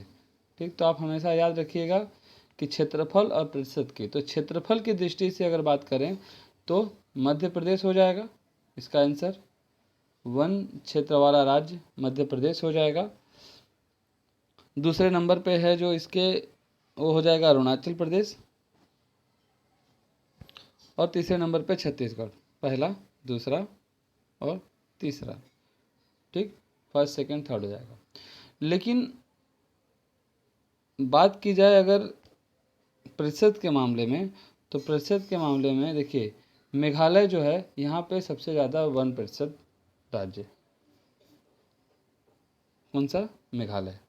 S1: ठीक, तो आप हमेशा याद रखिएगा कि क्षेत्रफल और प्रतिशत की। तो क्षेत्रफल की दृष्टि से अगर बात करें तो मध्य प्रदेश हो जाएगा इसका आंसर। वन क्षेत्र वाला राज्य मध्य प्रदेश हो जाएगा। दूसरे नंबर पे है जो इसके, वो हो जाएगा अरुणाचल प्रदेश। और तीसरे नंबर पे छत्तीसगढ़, पहला, दूसरा और तीसरा। ठीक, फर्स्ट सेकंड थर्ड हो जाएगा। लेकिन बात की जाए अगर प्रतिशत के मामले में, तो प्रतिशत के मामले में देखिए मेघालय जो है यहाँ पे सबसे ज़्यादा 1% राज्य। कौन सा? मेघालय।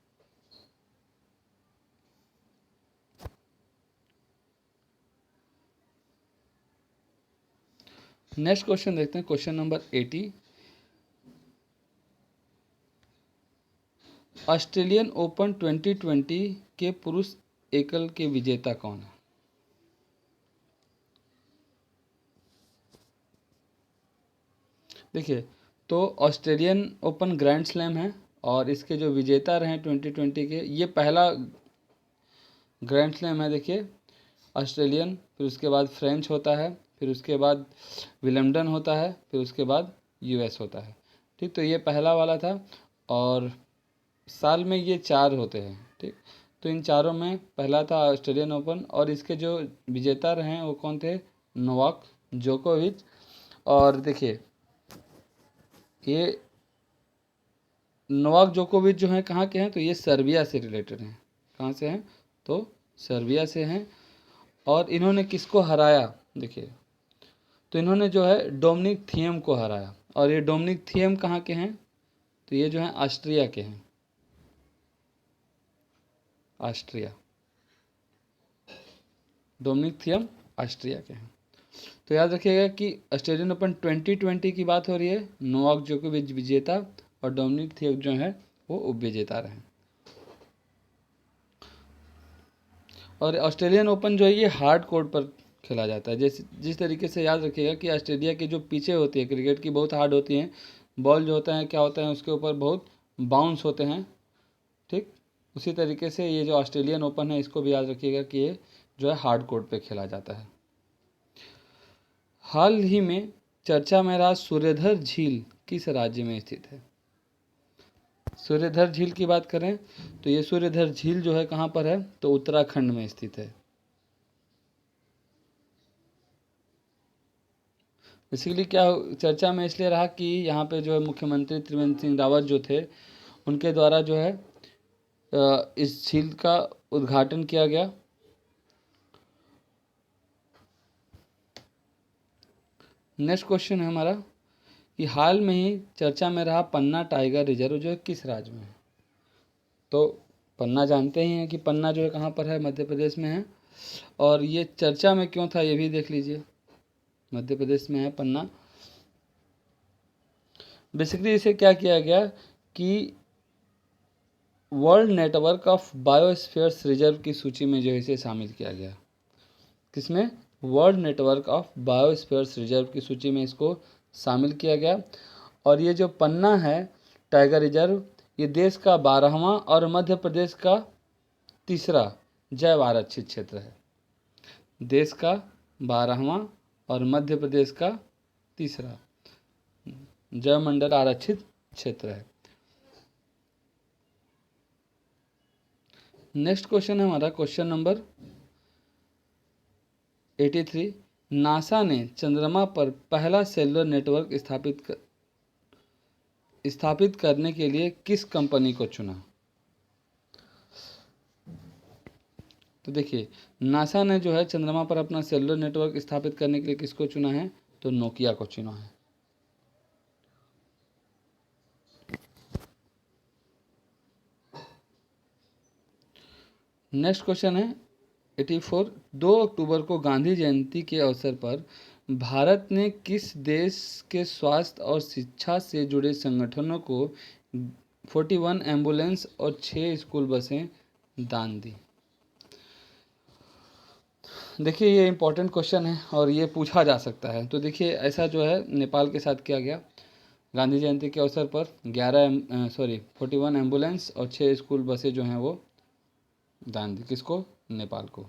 S1: नेक्स्ट क्वेश्चन देखते हैं, क्वेश्चन नंबर 80। ऑस्ट्रेलियन ओपन 2020 के पुरुष एकल के विजेता कौन है? देखिए, तो ऑस्ट्रेलियन ओपन ग्रैंड स्लैम है और इसके जो विजेता रहे 2020 के, ये पहला ग्रैंड स्लैम है। देखिए, ऑस्ट्रेलियन, फिर उसके बाद फ्रेंच होता है, फिर उसके बाद विलम्बडन होता है, फिर उसके बाद यूएस होता है। ठीक, तो ये पहला वाला था और साल में ये 4 होते हैं। ठीक, तो इन चारों में पहला था ऑस्ट्रेलियन ओपन और इसके जो विजेता रहे हैं वो कौन थे? नोवाक जोकोविच। और देखिए ये नोवाक जोकोविच जो हैं कहाँ के हैं? तो ये सर्बिया से रिलेटेड हैं। कहाँ से हैं? तो सर्बिया से हैं। और इन्होंने किसको हराया? देखिए, तो इन्होंने जो है डोमिनिक थिएम को हराया। और ये डोमिनिक थिएम कहाँ के हैं? तो ये जो हैं ऑस्ट्रिया के हैं, ऑस्ट्रिया। डोमिनिक थिएम ऑस्ट्रिया के हैं। तो याद रखिएगा कि ऑस्ट्रेलियन ओपन 2020 की बात हो रही है, नोवाक जोकोविच विजेता और डोमिनिक थिएम जो है वो उप विजेता रहे। और ऑस्ट्रेलियन ओपन जो है ये हार्ड कोर्ट पर खेला जाता है। जैसे जिस तरीके से याद रखिएगा कि ऑस्ट्रेलिया की जो पिचें होती है क्रिकेट की बहुत हार्ड होती हैं, बॉल जो होता है क्या होता है उसके ऊपर बहुत बाउंस होते हैं। ठीक, उसी तरीके से ये जो ऑस्ट्रेलियन ओपन है इसको भी याद रखिएगा कि ये जो है हार्ड कोर्ट पे खेला जाता है। हाल ही में चर्चा में रहा सूर्यधर झील किस राज्य में स्थित है? सूर्यधर झील की बात करें तो ये सूर्यधर झील जो है कहाँ पर है? तो उत्तराखंड में स्थित है। बेसिकली क्या चर्चा में इसलिए रहा कि यहाँ पे जो है मुख्यमंत्री त्रिवेंद्र सिंह रावत जो थे उनके द्वारा जो है इस झील का उद्घाटन किया गया। नेक्स्ट क्वेश्चन है हमारा कि हाल में ही चर्चा में रहा पन्ना टाइगर रिजर्व जो है किस राज्य में है? तो पन्ना जानते ही हैं कि पन्ना जो है कहाँ पर है? मध्य प्रदेश में है। और ये चर्चा में क्यों था ये भी देख लीजिए, मध्य प्रदेश में है पन्ना। बेसिकली इसे क्या किया गया कि वर्ल्ड नेटवर्क ऑफ बायोस्फीयर्स रिजर्व की सूची में जो है इसे शामिल किया गया। किसमें? वर्ल्ड नेटवर्क ऑफ बायोस्फीयर्स रिजर्व की सूची में इसको शामिल किया गया। और ये जो पन्ना है टाइगर रिजर्व, ये देश का 12वां और मध्य प्रदेश का तीसरा जैव आरक्षित क्षेत्र है। देश का 12वां और मध्य प्रदेश का तीसरा जैव मंडल आरक्षित क्षेत्र है। नेक्स्ट क्वेश्चन है हमारा क्वेश्चन नंबर 83। नासा ने चंद्रमा पर पहला सेलुलर नेटवर्क स्थापित करने के लिए किस कंपनी को चुना? तो देखिए, नासा ने जो है चंद्रमा पर अपना सेलुलर नेटवर्क स्थापित करने के लिए किसको चुना है? तो नोकिया को चुना है। नेक्स्ट क्वेश्चन है 84। 2 अक्टूबर को गांधी जयंती के अवसर पर भारत ने किस देश के स्वास्थ्य और शिक्षा से जुड़े संगठनों को 41 एम्बुलेंस और 6 स्कूल बसें दान दी? देखिए, ये इम्पोर्टेंट क्वेश्चन है और ये पूछा जा सकता है। तो देखिए, ऐसा जो है नेपाल के साथ किया गया। गांधी जयंती के अवसर पर 41 एम्बुलेंस और 6 स्कूल बसें जो हैं वो दान दी। किसको? नेपाल को।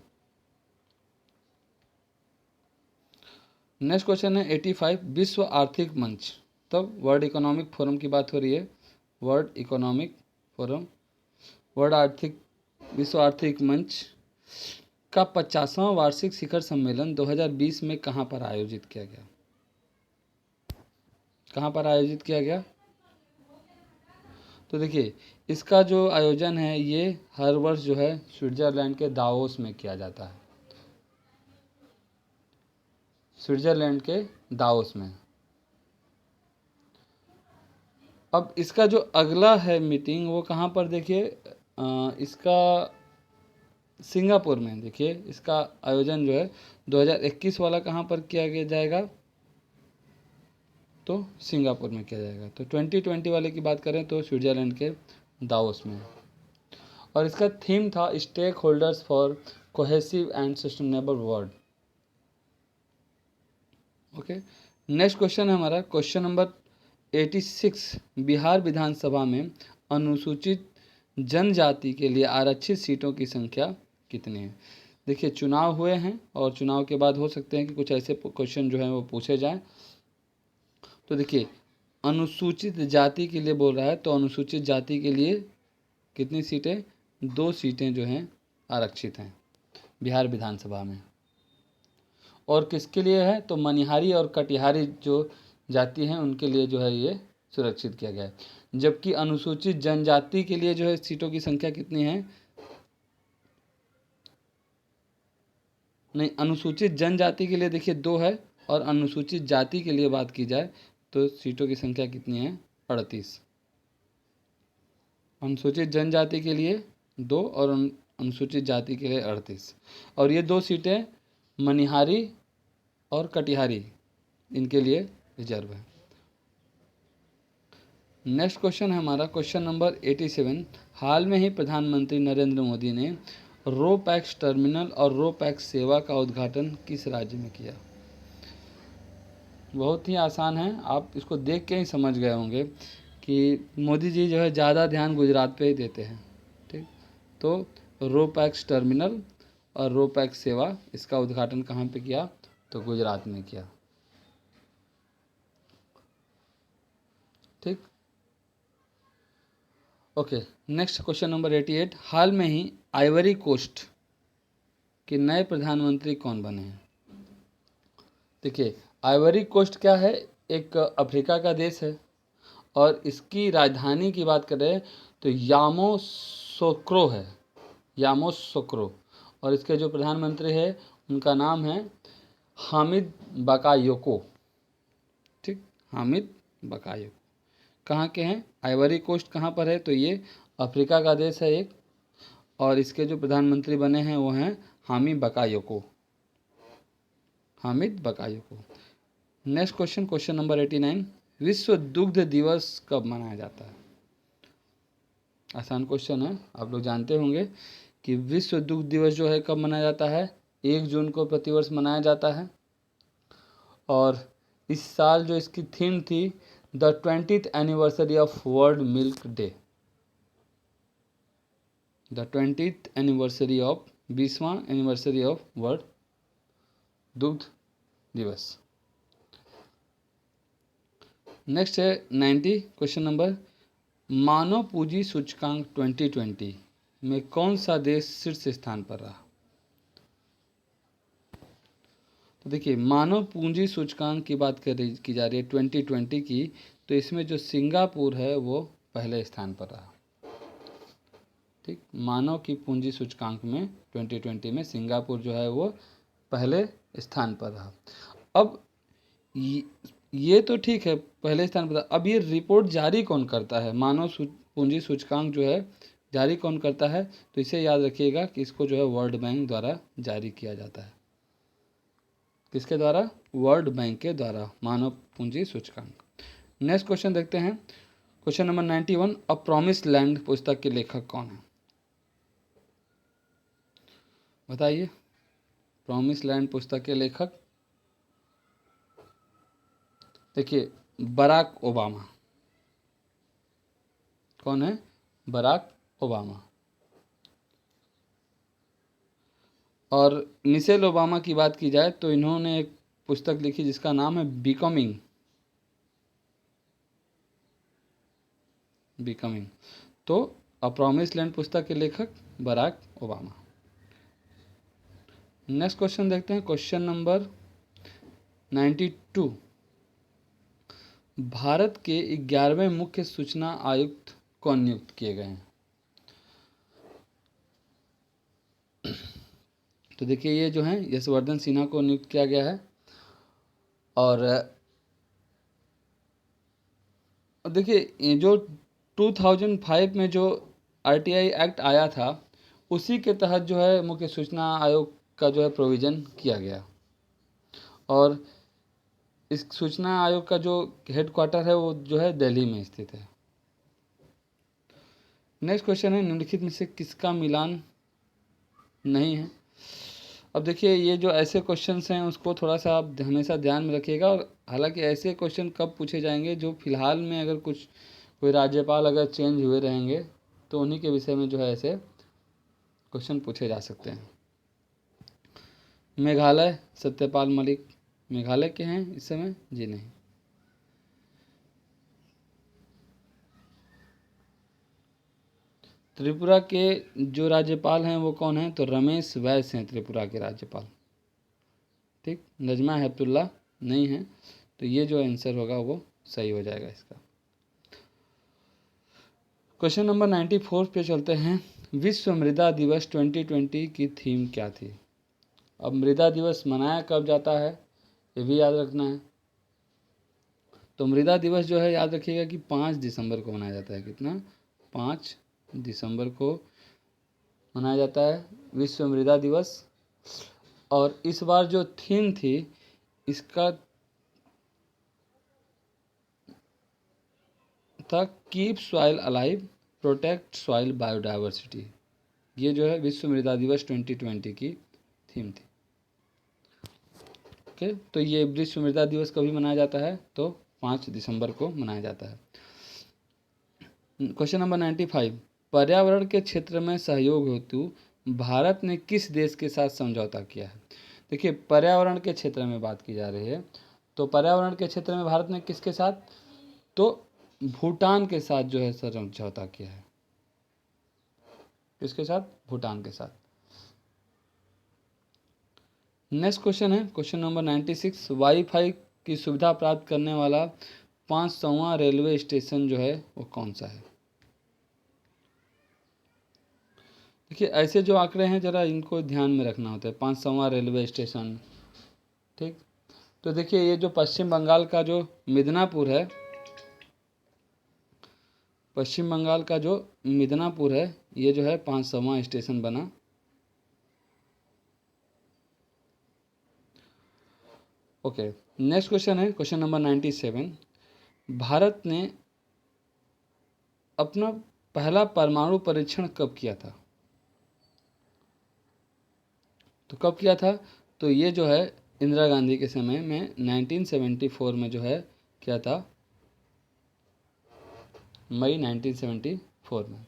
S1: नेक्स्ट क्वेश्चन है 85। विश्व आर्थिक मंच, तब वर्ल्ड इकोनॉमिक फोरम की बात हो रही है। वर्ल्ड इकोनॉमिक फोरम, विश्व आर्थिक मंच का 50वां वार्षिक शिखर सम्मेलन 2020 में कहाँ पर आयोजित किया गया? कहाँ पर आयोजित किया गया? तो देखिए, इसका जो आयोजन है ये हर वर्ष जो है स्विट्जरलैंड के दावोस में किया जाता है। स्विट्जरलैंड के दावोस में। अब इसका जो अगला है मीटिंग वो कहाँ पर, देखिए इसका सिंगापुर में। देखिए इसका आयोजन जो है 2021 वाला कहाँ पर किया जाएगा? तो सिंगापुर में किया जाएगा। तो 2020 वाले की बात करें तो स्विट्जरलैंड के दावोस में। और इसका थीम था stakeholders for cohesive and sustainable world. Okay, next question है हमारा क्वेश्चन नंबर 86। बिहार विधानसभा में अनुसूचित जनजाति के लिए आरक्षित सीटों की संख्या कितनी है? देखिए, चुनाव हुए हैं और चुनाव के बाद हो सकते हैं कि कुछ ऐसे क्वेश्चन जो हैं वो पूछे जाएं। तो देखिए, अनुसूचित जाति के लिए बोल रहा है, तो अनुसूचित जाति के लिए कितनी सीटें? 2 सीटें जो हैं आरक्षित हैं बिहार विधानसभा में। और किसके लिए है? तो मनिहारी और कटिहारी जो जाति हैं उनके लिए जो है ये सुरक्षित किया गया है। जबकि अनुसूचित जनजाति के लिए जो है सीटों की संख्या कितनी है? नहीं, अनुसूचित जनजाति के लिए देखिए 2 है, और अनुसूचित जाति के लिए बात की जाए तो सीटों की संख्या कितनी है? 38। अनुसूचित जनजाति के लिए 2 और अनुसूचित जाति के लिए 38। और ये 2 सीटें मनिहारी और कटिहारी इनके लिए रिजर्व है। नेक्स्ट क्वेश्चन है हमारा क्वेश्चन नंबर 87। हाल में ही प्रधानमंत्री नरेंद्र मोदी ने रो पैक्स टर्मिनल और रो पैक्स सेवा का उद्घाटन किस राज्य में किया? बहुत ही आसान है, आप इसको देख के ही समझ गए होंगे कि मोदी जी जो है ज़्यादा ध्यान गुजरात पे ही देते हैं। ठीक, तो रो पैक्स टर्मिनल और रो पैक्स सेवा इसका उद्घाटन कहाँ पे किया? तो गुजरात में किया। ठीक, ओके, नेक्स्ट क्वेश्चन नंबर 88। हाल में ही आइवरी कोस्ट के नए प्रधानमंत्री कौन बने हैं? देखिए, आइवरी कोस्ट क्या है? एक अफ्रीका का देश है और इसकी राजधानी की बात करें तो यामोसोक्रो है, यामोसोक्रो। और इसके जो प्रधानमंत्री है उनका नाम है हामिद बकायोको। ठीक, हामिद बकायोको। कहाँ के हैं? आइवरी कोस्ट कहाँ पर है? तो ये अफ्रीका का देश है एक, और इसके जो प्रधानमंत्री बने हैं वो हैं Hamid बकायोको, Hamid बकायोको। Next question, question number 89। विश्व दुग्ध दिवस कब मनाया जाता है? आसान क्वेश्चन है, आप लोग जानते होंगे कि विश्व दुग्ध दिवस जो है कब मनाया जाता है? 1 जून को प्रतिवर्ष मनाया जाता है। और इस साल जो इसकी थीम थी the 20th anniversary of world milk day, the 20th anniversary of 20वां एनिवर्सरी ऑफ वर्ल्ड दुग्ध दिवस। नेक्स्ट है 90 क्वेश्चन नंबर। मानव पूंजी सूचकांक 2020 में कौन सा देश शीर्ष स्थान पर रहा? तो देखिए, मानव पूंजी सूचकांक की बात की जा रही है 2020 की, तो इसमें जो सिंगापुर है वो पहले स्थान पर रहा। ठीक, मानव की पूंजी सूचकांक में 2020 में सिंगापुर जो है वो पहले स्थान पर रहा। अब ये तो ठीक है, पहले स्थान पर। अब ये रिपोर्ट जारी कौन करता है? मानव पूंजी सूचकांक जो है जारी कौन करता है? तो इसे याद रखिएगा कि इसको जो है वर्ल्ड बैंक द्वारा जारी किया जाता है। किसके द्वारा? वर्ल्ड बैंक के द्वारा मानव पूंजी सूचकांक। नेक्स्ट क्वेश्चन देखते हैं, question number 91। A promise land पुस्तक के लेखक कौन है? बताइए, प्रॉमिस लैंड पुस्तक के लेखक। देखिए, बराक ओबामा। कौन है? Barack Obama. और मिशेल ओबामा की बात की जाए तो इन्होंने एक पुस्तक लिखी जिसका नाम है बिकमिंग, बिकमिंग। तो अ प्रॉमिस लैंड पुस्तक के लेखक बराक ओबामा। नेक्स्ट क्वेश्चन देखते हैं, क्वेश्चन नंबर 92। भारत के 11वें मुख्य सूचना आयुक्त कौन नियुक्त किए गए हैं? तो देखिए ये जो है यशवर्धन सिन्हा को नियुक्त किया गया है। और देखिए ये जो 2005 में जो आरटीआई एक्ट आया था, उसी के तहत जो है मुख्य सूचना आयोग का जो है प्रोविज़न किया गया। और इस सूचना आयोग का जो हेडक्वार्टर है वो जो है दिल्ली में स्थित है। नेक्स्ट क्वेश्चन है, निम्नलिखित में से किसका मिलान नहीं है? अब देखिए ये जो ऐसे क्वेश्चंस हैं उसको थोड़ा सा आप हमेशा ध्यान में रखिएगा। और हालांकि ऐसे क्वेश्चन कब पूछे जाएंगे, जो फिलहाल में अगर कुछ कोई राज्यपाल अगर चेंज हुए रहेंगे तो उन्हीं के विषय में जो है ऐसे क्वेश्चन पूछे जा सकते हैं। मेघालय, सत्यपाल मलिक मेघालय के हैं इस समय? जी नहीं। त्रिपुरा के जो राज्यपाल हैं वो कौन हैं? तो रमेश बैस हैं त्रिपुरा के राज्यपाल। ठीक, नजमा हेपतुल्ला नहीं है। तो ये जो आंसर होगा वो सही हो जाएगा इसका। क्वेश्चन नंबर 94 पे चलते हैं। विश्व मृदा दिवस 2020 की थीम क्या थी? अब मृदा दिवस मनाया कब जाता है ये भी याद रखना है। तो मृदा दिवस जो है याद रखिएगा कि 5 दिसंबर को मनाया जाता है। कितना? 5 दिसंबर को मनाया जाता है विश्व मृदा दिवस। और इस बार जो थीम थी इसका था keep soil alive, protect soil biodiversity. ये जो है विश्व मृदा दिवस 2020 की थीम थी। ओके, तो ये विश्व मृदा दिवस कभी मनाया जाता है? तो 5 दिसंबर को मनाया जाता है। क्वेश्चन नंबर 95, पर्यावरण के क्षेत्र में सहयोग हेतु भारत ने किस देश के साथ समझौता किया है? देखिए पर्यावरण के क्षेत्र में बात की जा रही है, तो पर्यावरण के क्षेत्र में भारत ने किसके साथ? तो भूटान के साथ जो है समझौता किया है। किसके साथ? भूटान के साथ। नेक्स्ट क्वेश्चन है क्वेश्चन नंबर 96, वाईफाई की सुविधा प्राप्त करने वाला 500वां रेलवे स्टेशन जो है वो कौन सा है? देखिए ऐसे जो आंकड़े हैं जरा इनको ध्यान में रखना होता है। 500वां रेलवे स्टेशन, ठीक। तो देखिए ये जो पश्चिम बंगाल का जो मिदनापुर है, पश्चिम बंगाल का जो मिदनापुर है ये जो है 500वां स्टेशन बना। ओके, नेक्स्ट क्वेश्चन है क्वेश्चन नंबर 97, भारत ने अपना पहला परमाणु परीक्षण कब किया था? तो कब किया था? तो ये जो है इंदिरा गांधी के समय में 1974 में जो है क्या था? मई 1974 में।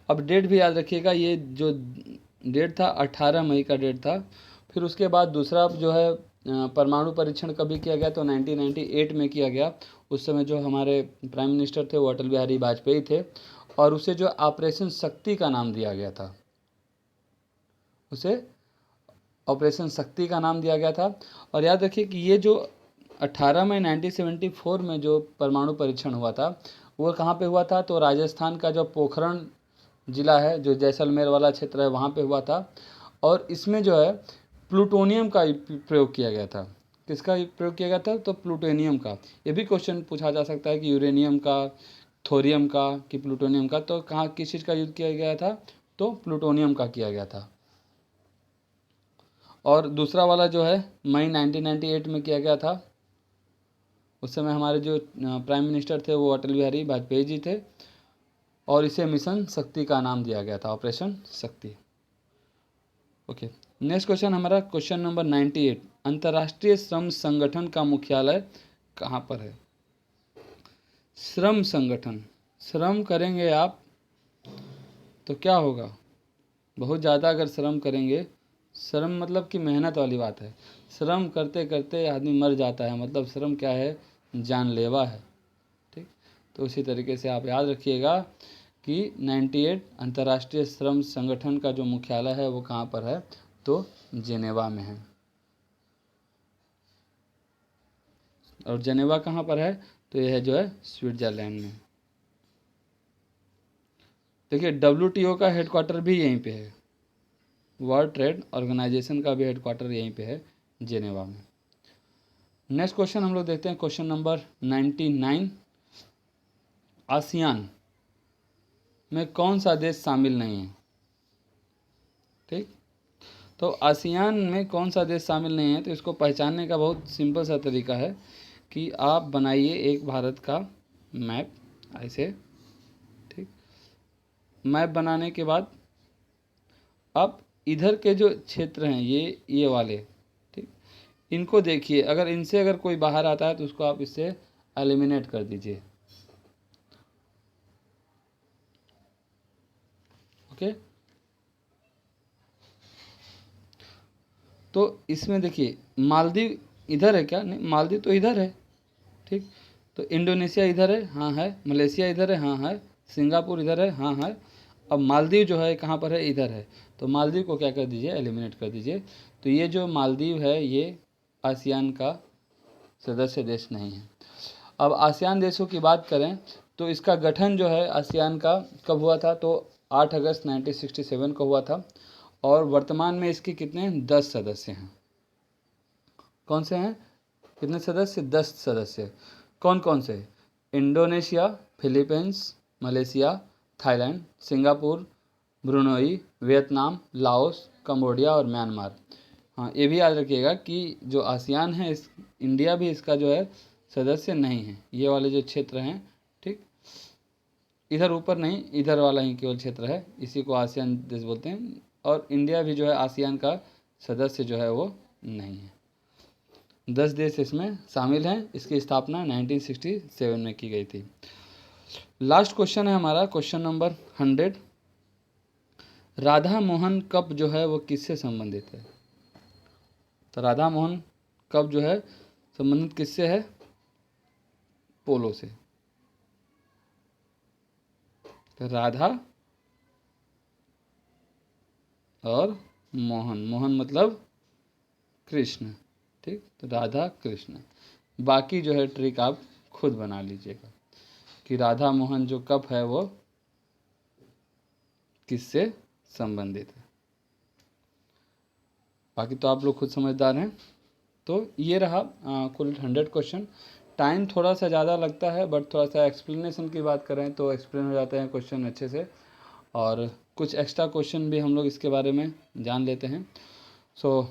S1: अब डेट भी याद रखिएगा, ये जो डेट था 18 मई का डेट था। फिर उसके बाद दूसरा जो है परमाणु परीक्षण कभी किया गया? तो 1998 में किया गया। उस समय जो हमारे प्राइम मिनिस्टर थे वो अटल बिहारी वाजपेयी थे, और उसे जो ऑपरेशन शक्ति का नाम दिया गया था, उसे ऑपरेशन शक्ति का नाम दिया गया था। और याद रखिए कि ये जो 18 मई 1974 में जो परमाणु परीक्षण हुआ था वो कहाँ पे हुआ था? तो राजस्थान का जो पोखरण जिला है, जो जैसलमेर वाला क्षेत्र है, वहाँ पे हुआ था। और इसमें जो है प्लूटोनियम का प्रयोग किया गया था। किसका प्रयोग किया गया था? तो प्लूटोनियम का। ये भी क्वेश्चन पूछा जा सकता है कि यूरेनियम का, थोरियम का कि प्लूटोनियम का। तो कहाँ किस चीज़ का यूज़ किया गया था? तो प्लूटोनियम का किया गया था। और दूसरा वाला जो है मई 1998 में किया गया था। उस समय हमारे जो प्राइम मिनिस्टर थे वो अटल बिहारी वाजपेयी जी थे, और इसे मिशन शक्ति का नाम दिया गया था, ऑपरेशन शक्ति। ओके, नेक्स्ट क्वेश्चन हमारा क्वेश्चन नंबर 98, अंतर्राष्ट्रीय श्रम संगठन का मुख्यालय कहाँ पर है? श्रम संगठन, श्रम करेंगे आप तो क्या होगा? बहुत ज़्यादा अगर श्रम करेंगे, श्रम मतलब कि मेहनत वाली बात है। श्रम करते करते आदमी मर जाता है, मतलब श्रम क्या है? जानलेवा है। ठीक, तो उसी तरीके से आप याद रखिएगा कि 98 अंतर्राष्ट्रीय श्रम संगठन का जो मुख्यालय है वो कहाँ पर है? तो जेनेवा में है। और जेनेवा कहाँ पर है? तो यह है जो है स्विट्जरलैंड में। देखिए WTO का हेडक्वार्टर भी यहीं पे है, वर्ल्ड ट्रेड ऑर्गेनाइजेशन का भी हेडक्वार्टर यहीं पे है, जेनेवा में। नेक्स्ट क्वेश्चन हम लोग देखते हैं, क्वेश्चन नंबर 99। आसियान में कौन सा देश शामिल नहीं है? ठीक, तो आसियान में कौन सा देश शामिल नहीं है? तो इसको पहचानने का बहुत सिंपल सा तरीका है कि आप बनाइए एक भारत का मैप ऐसे। ठीक, मैप बनाने के बाद अब इधर के जो क्षेत्र हैं ये वाले, ठीक, इनको देखिए, अगर इनसे अगर कोई बाहर आता है तो उसको आप इससे एलिमिनेट कर दीजिए। ओके, तो इसमें देखिए मालदीव इधर है क्या? नहीं, मालदीव तो इधर है। ठीक, तो इंडोनेशिया इधर है, हाँ है। मलेशिया इधर है, हाँ है। सिंगापुर इधर है, हाँ है। अब मालदीव जो है कहाँ पर है? इधर है। तो मालदीव को क्या कर दीजिए? एलिमिनेट कर दीजिए। तो ये जो मालदीव है ये आसियान का सदस्य देश नहीं है। अब आसियान देशों की बात करें तो इसका गठन जो है आसियान का कब हुआ था? तो 8 अगस्त 1967 को हुआ था। और वर्तमान में इसके कितने? 10 सदस्य हैं। कौन से हैं? कितने सदस्य? 10 सदस्य। कौन कौन से? Indonesia, Philippines, Malaysia, Thailand, Singapore, Brunei, Vietnam, Laos, Cambodia और म्यांमार। हाँ, ये भी याद रखिएगा कि जो आसियान है इस इंडिया भी इसका जो है सदस्य नहीं है। ये वाले जो क्षेत्र हैं, ठीक, इधर ऊपर नहीं, इधर वाला ही केवल क्षेत्र है, इसी को आसियान देश बोलते हैं। और इंडिया भी जो है आसियान का सदस्य जो है वो नहीं है। 10 देश इसमें शामिल हैं। इसकी स्थापना 1967 में की गई थी। लास्ट क्वेश्चन है हमारा, question number 100। Radha Mohan cup जो है वो किससे संबंधित है? तो राधा मोहन कप जो है संबंधित किससे है? पोलो से। तो राधा और मोहन, मोहन मतलब कृष्ण। ठीक, तो राधा कृष्ण। बाकी जो है ट्रिक आप खुद बना लीजिएगा कि राधा मोहन जो कप है वो किससे संबंधित है। बाकी तो आप लोग खुद समझदार हैं। तो ये रहा कुल 100 क्वेश्चन। टाइम थोड़ा सा ज़्यादा लगता है, बट थोड़ा सा एक्सप्लेनेशन की बात करें तो एक्सप्लेन हो जाते हैं क्वेश्चन अच्छे से, और कुछ एक्स्ट्रा क्वेश्चन भी हम लोग इसके बारे में जान लेते हैं। So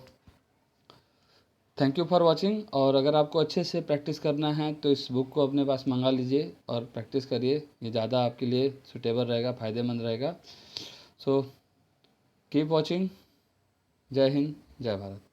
S1: thank you for watching. और अगर आपको अच्छे से प्रैक्टिस करना है तो इस बुक को अपने पास मंगा लीजिए और प्रैक्टिस करिए। ये ज़्यादा आपके लिए सूटेबल रहेगा, फ़ायदेमंद रहेगा। So keep watching. जय हिंद, जय भारत।